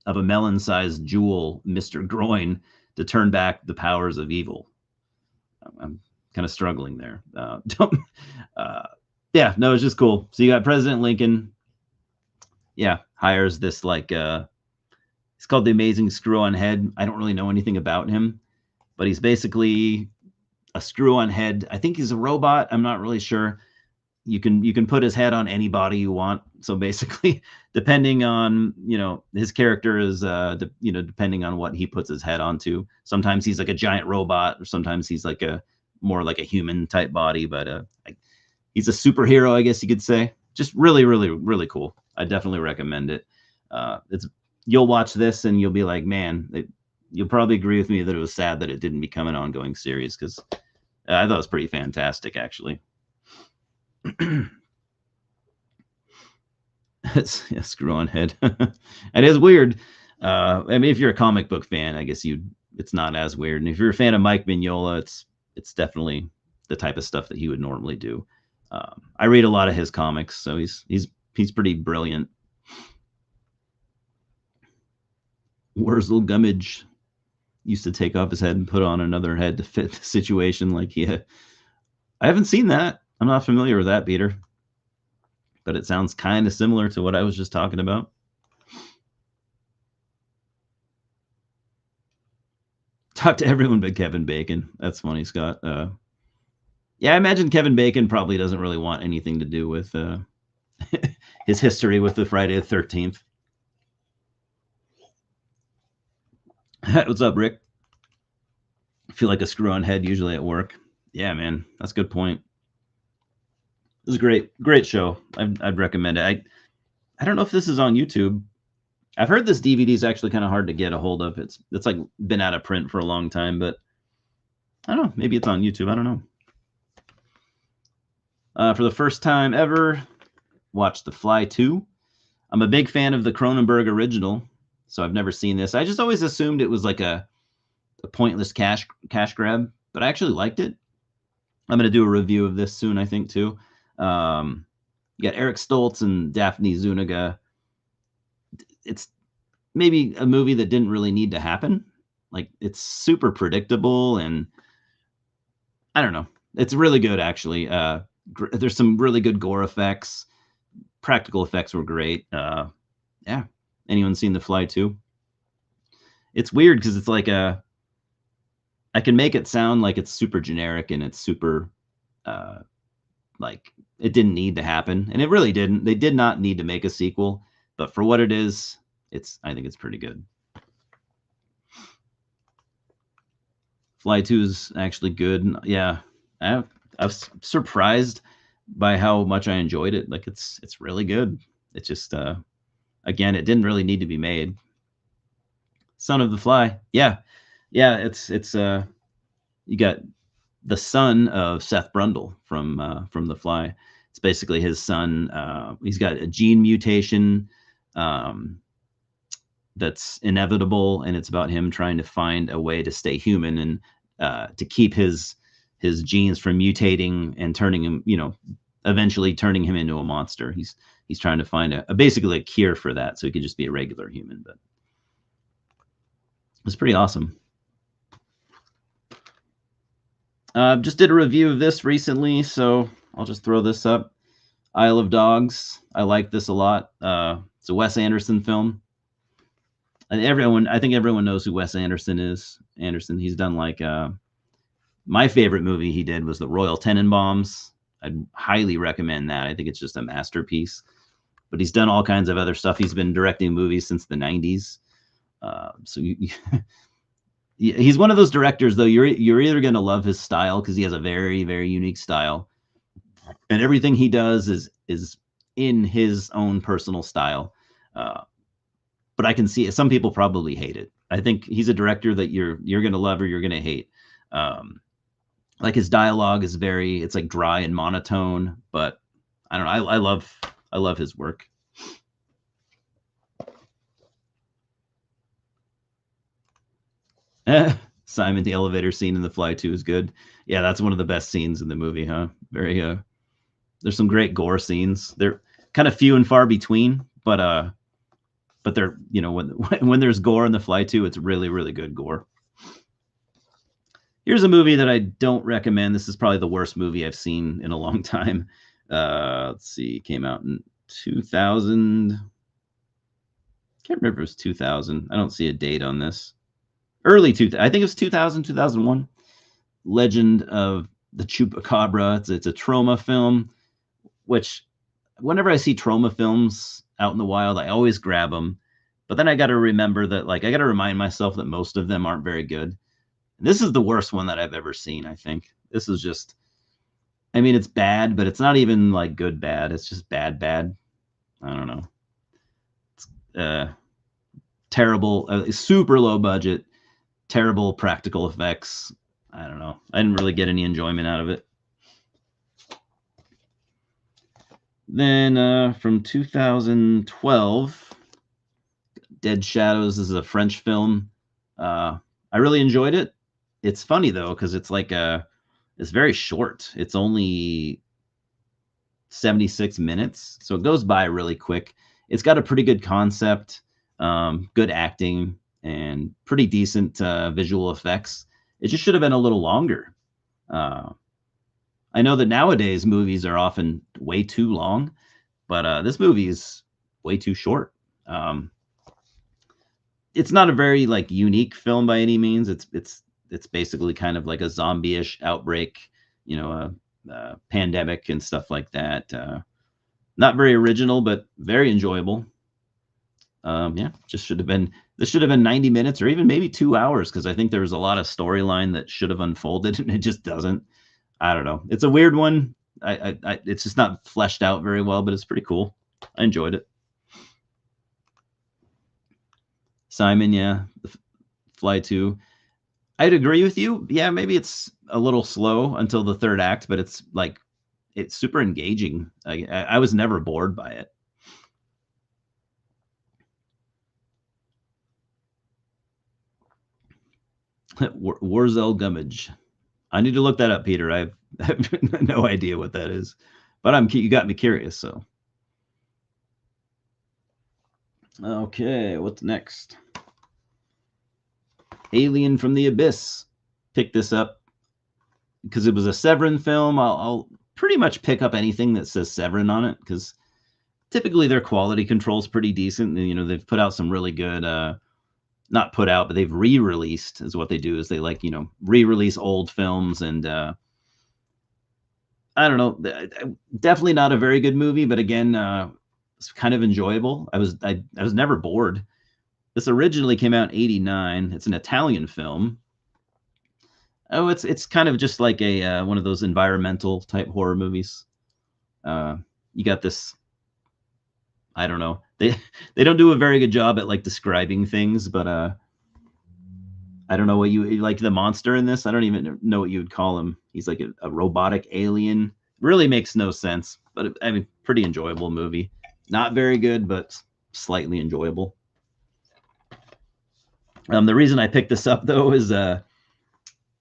a melon-sized jewel, Mr. Groin, to turn back the powers of evil. I'm kind of struggling there. Yeah, no, it's just cool. So you got President Lincoln, yeah, hires this it's called the Amazing Screw-On Head. I don't really know anything about him, but he's basically a screw-on head. I think he's a robot. I'm not really sure. You can put his head on anybody you want. So basically, depending on his character is depending on what he puts his head onto. Sometimes he's like a giant robot, or sometimes he's like a more like a human type body. But he's a superhero, I guess you could say. Just really, really, really cool. I definitely recommend it. You'll watch this and you'll be like, man, you'll probably agree with me that it was sad that it didn't become an ongoing series, because I thought it was pretty fantastic, actually. Yeah, Screw on Head. It is weird. I mean, if you're a comic book fan, I guess it's not as weird. And if you're a fan of Mike Mignola, it's definitely the type of stuff that he would normally do. I read a lot of his comics, so he's pretty brilliant. Wurzel Gummidge used to take off his head and put on another head to fit the situation. I haven't seen that. I'm not familiar with that, Peter, but it sounds kind of similar to what I was just talking about. Talk to everyone but Kevin Bacon. That's funny, Scott. Yeah, I imagine Kevin Bacon probably doesn't really want anything to do with his history with the Friday the 13th. What's up, Rick? I feel like a screw-on head usually at work. Yeah, man, that's a good point. This is a great show. I'd recommend it. I don't know if this is on YouTube. I've heard this DVD is actually kind of hard to get a hold of. It's like been out of print for a long time, but I don't know. Maybe it's on YouTube. I don't know. For the first time ever, watched The Fly 2. I'm a big fan of the Cronenberg original, so I've never seen this. I just always assumed it was like a pointless cash grab, but I actually liked it. I'm going to do a review of this soon, I think, too. You got Eric Stoltz and Daphne Zuniga. It's maybe a movie that didn't really need to happen. Like, it's super predictable, and I don't know. It's really good, actually. There's some really good gore effects. Practical effects were great. Yeah. Anyone seen The Fly too? It's weird because it's like I can make it sound like it's super generic and it's super uh, like it didn't need to happen, and it really didn't. They did not need to make a sequel, but for what it is, I think it's pretty good. Fly 2 is actually good. Yeah, I was surprised by how much I enjoyed it. Like it's really good. It's just again, it didn't really need to be made. Son of the Fly. Yeah. Yeah, it's you got the son of Seth Brundle from The Fly. It's basically his son. He's got a gene mutation um, that's inevitable, and it's about him trying to find a way to stay human and to keep his genes from mutating and turning him, eventually turning him into a monster. He's trying to find basically a cure for that, so he could just be a regular human. But it's pretty awesome. Just did a review of this recently, so I'll just throw this up. Isle of Dogs. I like this a lot. It's a Wes Anderson film. And I think everyone knows who Wes Anderson is. He's done like my favorite movie he did was The Royal Tenenbaums. I'd highly recommend that. I think it's just a masterpiece. But he's done all kinds of other stuff. He's been directing movies since the 90s. So he's one of those directors, though. You're either going to love his style because he has a very, very unique style, and everything he does is in his own personal style. But I can see it. Some people probably hate it. I think he's a director that you're going to love or you're going to hate. Like his dialogue is it's like dry and monotone, but I don't know. I love his work. Simon, the elevator scene in The Fly 2 is good. Yeah, that's one of the best scenes in the movie, huh? Very there's some great gore scenes. They're kind of few and far between, but they're, when there's gore in The Fly 2, it's really, really good gore. Here's a movie that I don't recommend. This is probably the worst movie I've seen in a long time. Let's see, it came out in 2000. Can't remember if it was 2000. I don't see a date on this. Early 2000. I think it was 2000, 2001. Legend of the Chupacabra. It's a trauma film, which whenever I see trauma films out in the wild, I always grab them. But then I got to remember that, like, I got to remind myself that most of them aren't very good. This is the worst one that I've ever seen, I think. This is just, I mean, it's bad, but it's not even like good bad. It's just bad. I don't know. It's terrible, super low budget, terrible practical effects. I don't know. I didn't really get any enjoyment out of it. Then from 2012, Dead Shadows is a French film. I really enjoyed it. It's funny though, because it's like it's very short. It's only 76 minutes, so it goes by really quick. It's got a pretty good concept, good acting, and pretty decent visual effects. It just should have been a little longer. I know that nowadays movies are often way too long, but this movie is way too short. It's not a very like unique film by any means. It's basically kind of like a zombie-ish outbreak, a pandemic and stuff like that. Not very original, but very enjoyable. Yeah, just should have been this should have been 90 minutes or even maybe 2 hours because I think there was a lot of storyline that should have unfolded and it just doesn't. I don't know. It's a weird one. It's just not fleshed out very well, but it's pretty cool. I enjoyed it. Simon, yeah, the Fly 2. I'd agree with you. Yeah, maybe it's a little slow until the third act, but it's super engaging. I was never bored by it. Warzel Gummidge. I need to look that up, Peter. I have no idea what that is, but you got me curious. So, okay, what's next? Alien from the Abyss. Pick this up because it was a Severin film. I'll pretty much pick up anything that says Severin on it because typically their quality control is pretty decent. You know, they've put out some really good, not put out, but they've re-released is what they do is they like, you know, re-release old films. And I don't know, definitely not a very good movie, but again, it's kind of enjoyable. I was never bored. This originally came out in '89. It's an Italian film. Oh, it's kind of just like a one of those environmental type horror movies. You got this. I don't know. They don't do a very good job at like describing things, but I don't know what you like the monster in this. I don't even know what you would call him. He's like a robotic alien. Really makes no sense, but I mean, pretty enjoyable movie. Not very good, but slightly enjoyable. The reason I picked this up though is the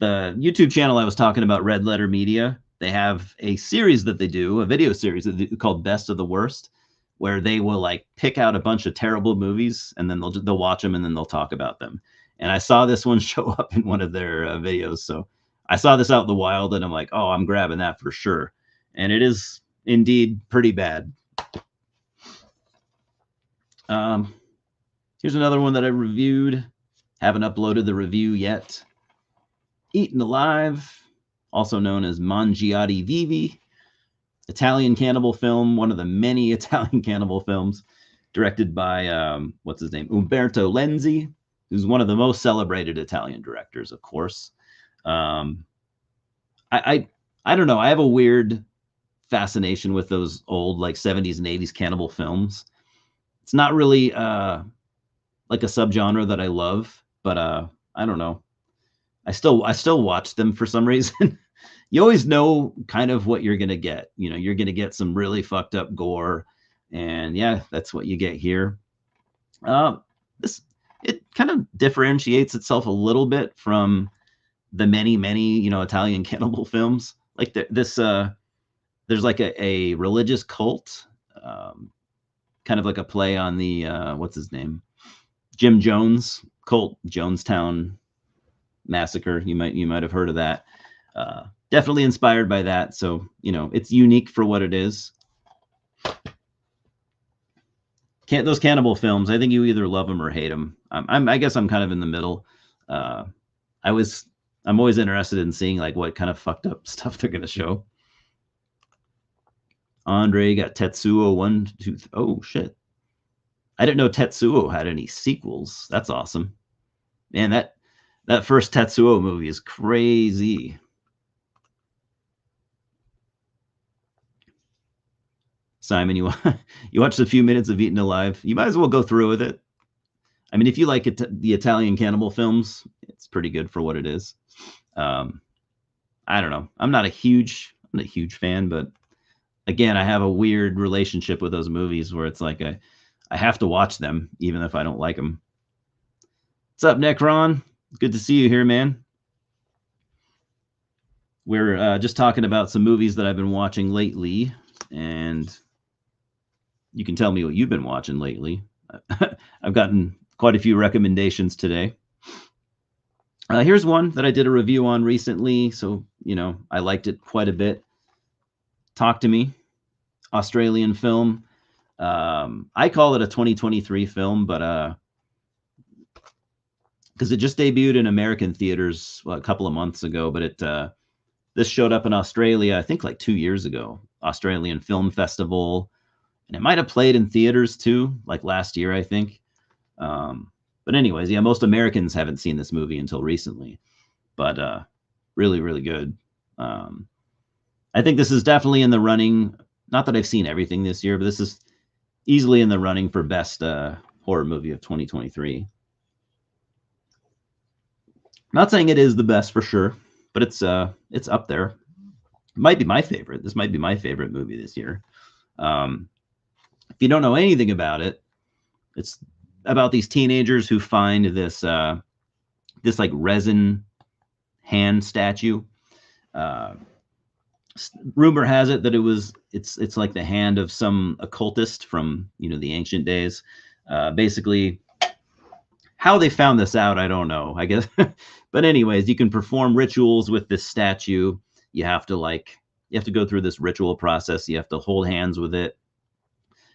YouTube channel I was talking about, Red Letter Media. They have a series that they do, a video series called Best of the Worst, where they will like pick out a bunch of terrible movies and then they'll watch them and then they'll talk about them. And I saw this one show up in one of their videos, so I saw this out in the wild and I'm like, oh, I'm grabbing that for sure. And it is indeed pretty bad. Here's another one that I reviewed. Haven't uploaded the review yet. Eaten Alive, also known as Mangiati Vivi, Italian cannibal film, one of the many Italian cannibal films, directed by, what's his name, Umberto Lenzi, who's one of the most celebrated Italian directors, of course. I don't know. I have a weird fascination with those old like 70s and 80s cannibal films. It's not really like a subgenre that I love, but I don't know. I still watch them for some reason. You always know kind of what you're gonna get. You know, you're gonna get some really fucked up gore, and yeah, that's what you get here. This it kind of differentiates itself a little bit from the many Italian cannibal films. Like there's like a religious cult, kind of like a play on the what's his name, Jim Jones cult, Jonestown Massacre. You might have heard of that. Definitely inspired by that. So it's unique for what it is. Those cannibal films, I think you either love them or hate them. I guess I'm kind of in the middle. I'm always interested in seeing like what kind of fucked up stuff they're gonna show. Andre got Tetsuo 1, 2. Oh shit! I didn't know Tetsuo had any sequels. That's awesome, man. That first Tetsuo movie is crazy. Simon, you watched a few minutes of Eaten Alive. You might as well go through with it. I mean, if you like the Italian cannibal films, it's pretty good for what it is. I don't know. I'm not a huge fan, but again, I have a weird relationship with those movies where it's like I have to watch them even if I don't like them. What's up, Necron? Good to see you here, man. We're just talking about some movies that I've been watching lately, and you can tell me what you've been watching lately. I've gotten quite a few recommendations today. Here's one that I did a review on recently, so I liked it quite a bit. Talk to Me, Australian film. I call it a 2023 film, but because it just debuted in American theaters a couple of months ago, but this showed up in Australia, I think like 2 years ago, Australian Film Festival, and it might have played in theaters too, like last year, I think. But anyways, yeah, most Americans haven't seen this movie until recently, but really, really good. I think this is definitely in the running. Not that I've seen everything this year, but this is easily in the running for best horror movie of 2023. Not saying it is the best for sure, but it's up there. It might be my favorite. This might be my favorite movie this year. If you don't know anything about it, it's about these teenagers who find this like resin hand statue, Uh, Rumor has it that it's like the hand of some occultist from the ancient days. Basically, how they found this out, I don't know. I guess, but anyways, you can perform rituals with this statue. You have to go through this ritual process. You have to hold hands with it.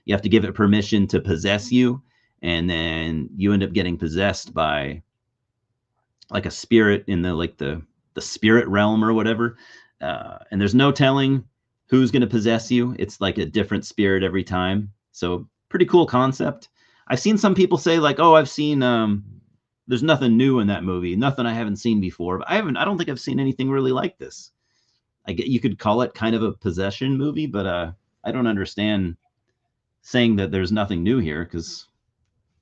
You have to give it permission to possess you, and then you end up getting possessed by like a spirit in the spirit realm or whatever. And there's no telling who's going to possess you. It's like a different spirit every time. So pretty cool concept. I've seen some people say like, oh, I've seen there's nothing new in that movie, nothing I haven't seen before. But I don't think I've seen anything really like this. I get you could call it kind of a possession movie, but I don't understand saying that there's nothing new here, because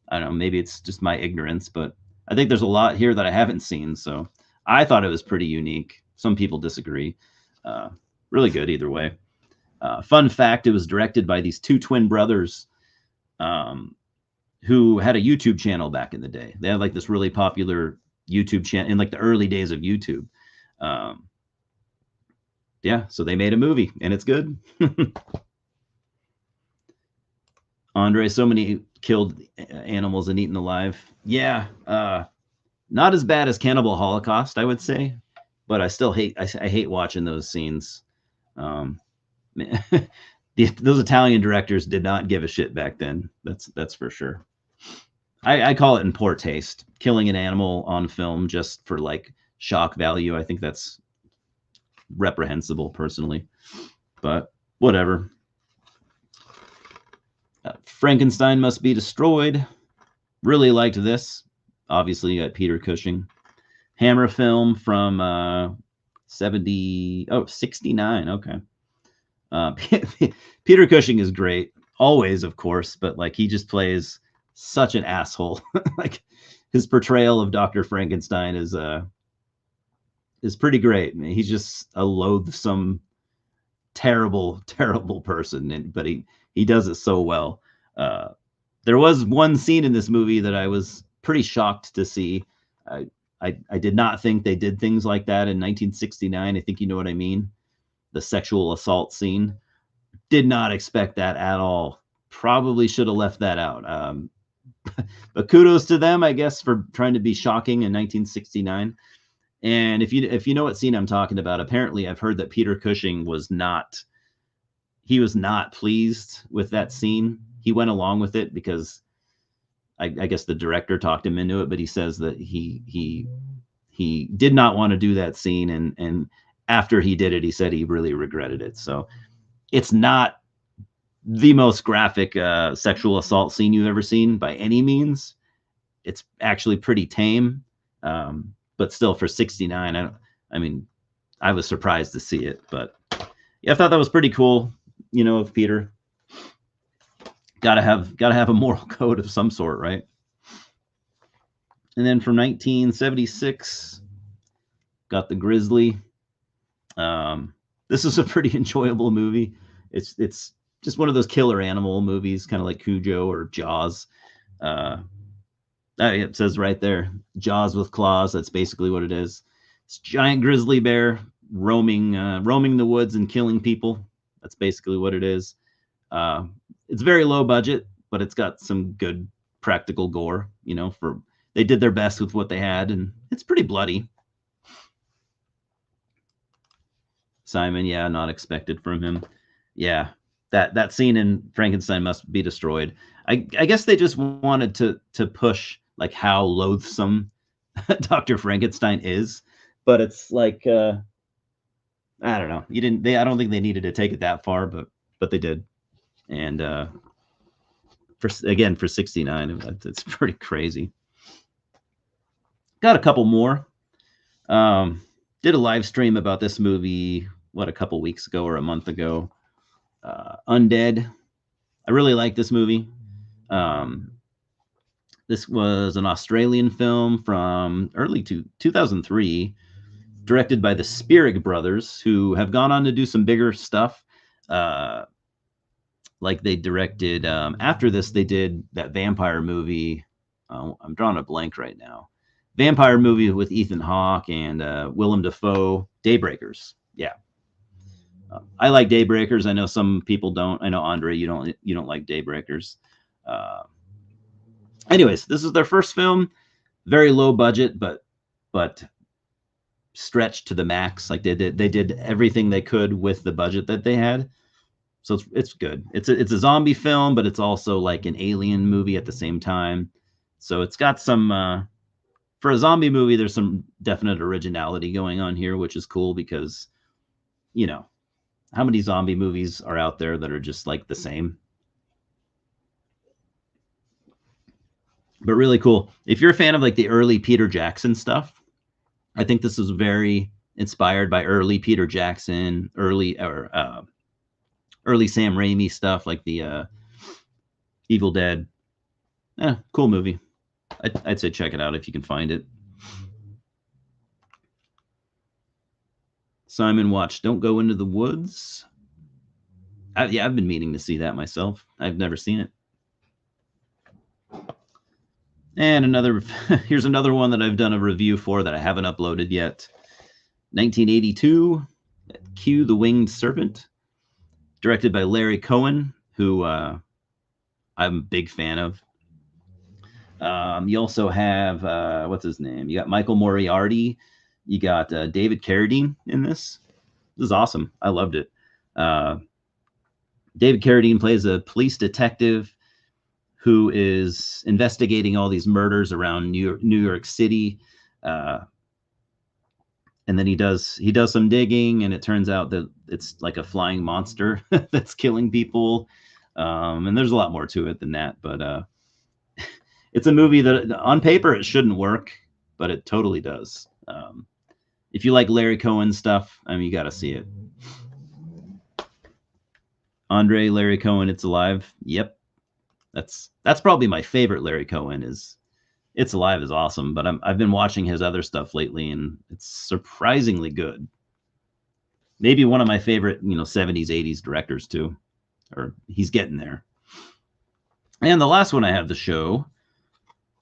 I don't know, maybe it's just my ignorance, but I think there's a lot here that I haven't seen. So I thought it was pretty unique. Some people disagree. Uh, really good either way. Fun fact: it was directed by these two twin brothers um, who had a YouTube channel back in the day. They had like this really popular YouTube channel in like the early days of YouTube. Um, yeah, so they made a movie and it's good. Andre, so many killed animals and eaten alive. Yeah, not as bad as Cannibal Holocaust, I would say, but I still hate. I hate watching those scenes. Um, those Italian directors did not give a shit back then. That's for sure. I call it in poor taste, killing an animal on film just for like shock value. I think that's reprehensible, personally, but whatever. Frankenstein Must Be Destroyed. Really liked this. Obviously, you got Peter Cushing. Hammer film from 69. Okay. Peter Cushing is great. Always, of course, but like he just plays such an asshole. Like his portrayal of Dr. Frankenstein is pretty great. He's just a loathsome, terrible, terrible person, but he does it so well. There was one scene in this movie that I was pretty shocked to see. I did not think they did things like that in 1969. I think you know what I mean. The sexual assault scene. Did not expect that at all. Probably should have left that out. But kudos to them, I guess, for trying to be shocking in 1969. And if you know what scene I'm talking about, apparently I've heard that Peter Cushing was not pleased with that scene. He went along with it because I guess the director talked him into it, but he says that he did not want to do that scene, and after he did it, he said he really regretted it. So it's not the most graphic sexual assault scene you've ever seen by any means. It's actually pretty tame, but still for 69, I was surprised to see it, but yeah, I thought that was pretty cool. Of Peter. Gotta have a moral code of some sort, right? And then from 1976, got The Grizzly. This is a pretty enjoyable movie. It's just one of those killer animal movies, kind of like Cujo or Jaws. It says right there, Jaws with claws. That's basically what it is. It's a giant grizzly bear roaming the woods and killing people. That's basically what it is. It's very low budget, but it's got some good practical gore. They did their best with what they had, and it's pretty bloody. Simon, yeah, not expected from him. Yeah, that scene in Frankenstein Must Be Destroyed. I guess they just wanted to push like how loathsome Dr. Frankenstein is, but it's like I don't know. I don't think they needed to take it that far, but they did. And for 69, it's pretty crazy. Got a couple more. Did a live stream about this movie, a couple weeks ago or a month ago. Undead. I really like this movie. This was an Australian film from early 2003, directed by the Spierig brothers, who have gone on to do some bigger stuff. Like they directed, after this, they did that vampire movie. I'm drawing a blank right now. Vampire movie with Ethan Hawke and Willem Dafoe, Daybreakers. Yeah. I like Daybreakers. I know some people don't. I know Andre, you don't like Daybreakers. Uh, Anyways, this is their first film, very low budget, but stretched to the max. Like they did everything they could with the budget that they had. So it's good. It's a zombie film, but it's also like an alien movie at the same time. So it's got some for a zombie movie, there's some definite originality going on here, which is cool because you know how many zombie movies are out there that are just like the same. But really cool. If you're a fan of like the early Peter Jackson stuff, I think this is very inspired by early Peter Jackson, early Sam Raimi stuff like the Evil Dead. Cool movie. I'd say check it out if you can find it. Simon watched Don't Go Into the Woods. Yeah, I've been meaning to see that myself. I've never seen it. And here's another one that I've done a review for that I haven't uploaded yet. 1982, Q the Winged Serpent, directed by Larry Cohen, who I'm a big fan of. You also have what's his name? You got Michael Moriarty. You got David Carradine in this. This is awesome. I loved it. David Carradine plays a police detective who is investigating all these murders around New York City. And then he does some digging, and it turns out that it's like a flying monster that's killing people. And there's a lot more to it than that, but it's a movie that on paper it shouldn't work, but it totally does. If you like Larry Cohen stuff, I mean, you got to see it. Andre, Larry Cohen, It's Alive. Yep, that's probably my favorite Larry Cohen. Is It's Alive is awesome, but I've been watching his other stuff lately, and it's surprisingly good. Maybe one of my favorite, 70s, 80s directors too, or he's getting there. And the last one I have to show,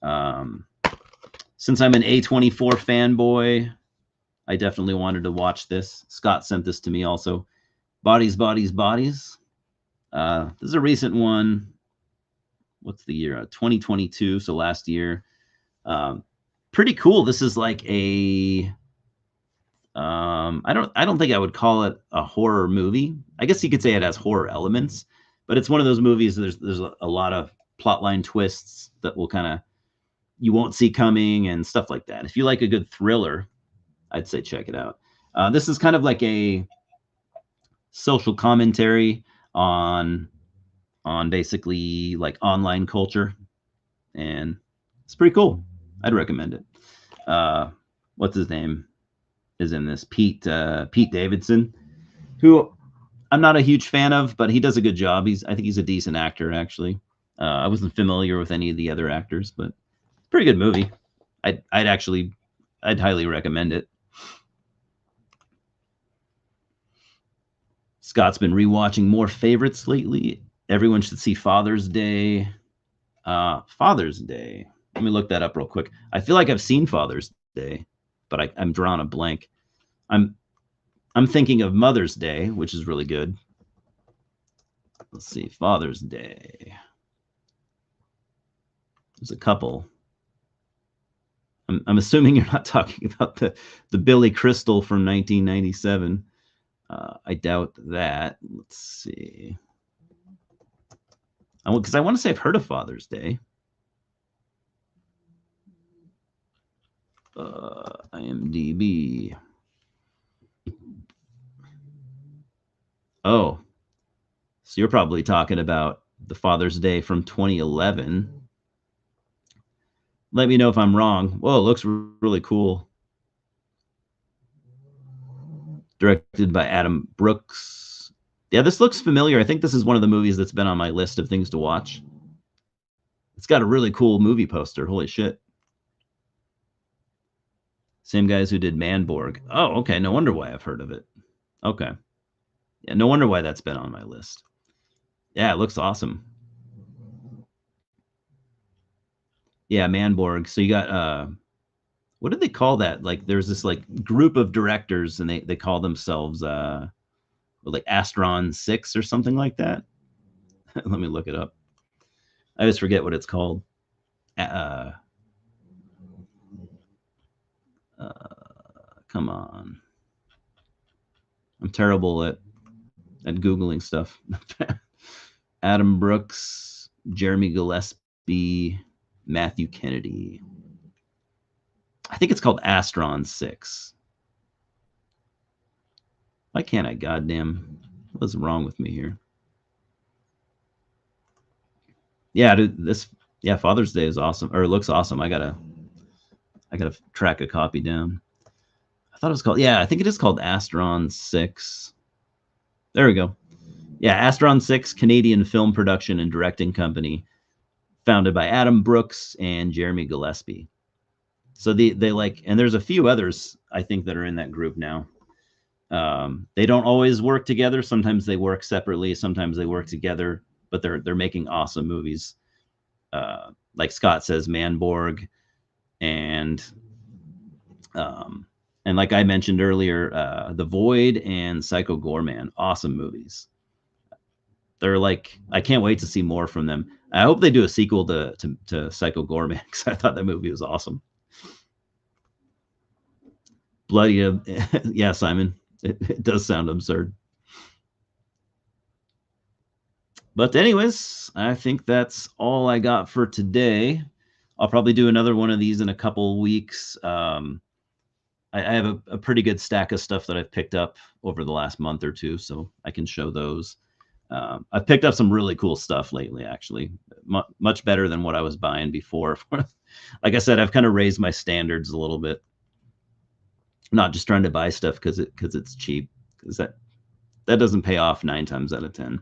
since I'm an A24 fanboy, I definitely wanted to watch this. Scott sent this to me also. Bodies, Bodies, Bodies. This is a recent one. What's the year? 2022, so last year. Pretty cool. This is like a I don't think I would call it a horror movie. I guess you could say it has horror elements, but it's one of those movies. There's a lot of plotline twists that will kind of you won't see coming and stuff like that. If you like a good thriller, I'd say check it out. This is kind of like a social commentary on basically like online culture, and it's pretty cool. I'd recommend it. What's his name is in this? Pete Davidson, who I'm not a huge fan of, but he does a good job. I think he's a decent actor actually. I wasn't familiar with any of the other actors, but pretty good movie. I'd highly recommend it. Scott's been rewatching more favorites lately. Everyone should see Father's Day. Father's Day. Let me look that up real quick. I feel like I've seen Father's Day, but I'm drawing a blank. I'm thinking of Mother's Day, which is really good. Let's see, Father's Day. There's a couple. I'm assuming you're not talking about the Billy Crystal from 1997. I doubt that. Let's see. Because I want to say I've heard of Father's Day. IMDb. Oh, so you're probably talking about the Father's Day from 2011. Let me know if I'm wrong. Whoa, it looks really cool. Directed by Adam Brooks. Yeah, this looks familiar. I think this is one of the movies that's been on my list of things to watch. It's got a really cool movie poster. Holy shit. Same guys who did Manborg. Oh, okay. No wonder why I've heard of it. Okay. Yeah, no wonder why that's been on my list. Yeah, it looks awesome. Yeah, Manborg. So you got what did they call that? Like there's this like group of directors and they call themselves like Astron 6 or something like that. Let me look it up. I always forget what it's called. Uh, come on. I'm terrible at Googling stuff. Adam Brooks, Jeremy Gillespie, Matthew Kennedy. I think it's called Astron 6. Why can't I goddamn? What's wrong with me here? Yeah, dude, yeah, Father's Day is awesome, or it looks awesome. I gotta track a copy down. I thought it was called, yeah, I think it is called Astron 6. There we go. Yeah, Astron 6, Canadian film production and directing company, founded by Adam Brooks and Jeremy Gillespie. So they like, and there's a few others I think that are in that group now. They don't always work together. Sometimes they work separately. Sometimes they work together. But they're making awesome movies. Like Scott says, Manborg, and like I mentioned earlier, The Void and Psycho Goreman, awesome movies. They're like, I can't wait to see more from them. I hope they do a sequel to Psycho Goreman because I thought that movie was awesome. Bloody, yeah, Simon, it does sound absurd. But anyways, I think that's all I got for today. I'll probably do another one of these in a couple weeks. I have a pretty good stack of stuff that I've picked up over the last month or two, so I can show those. I've picked up some really cool stuff lately, actually, much better than what I was buying before. Like I said, I've kind of raised my standards a little bit. I'm not just trying to buy stuff because it's cheap, because that doesn't pay off 9 times out of 10.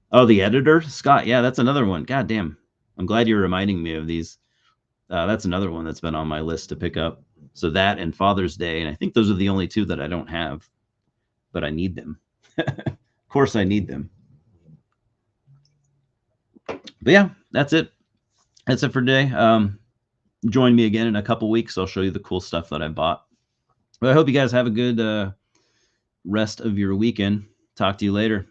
Oh, the editor, Scott. Yeah, that's another one. God damn. I'm glad you're reminding me of these. That's another one that's been on my list to pick up. So that and Father's Day, and I think those are the only two that I don't have, but I need them. Of course, I need them. But yeah, that's it. That's it for today. Join me again in a couple weeks. I'll show you the cool stuff that I bought. But I hope you guys have a good rest of your weekend. Talk to you later.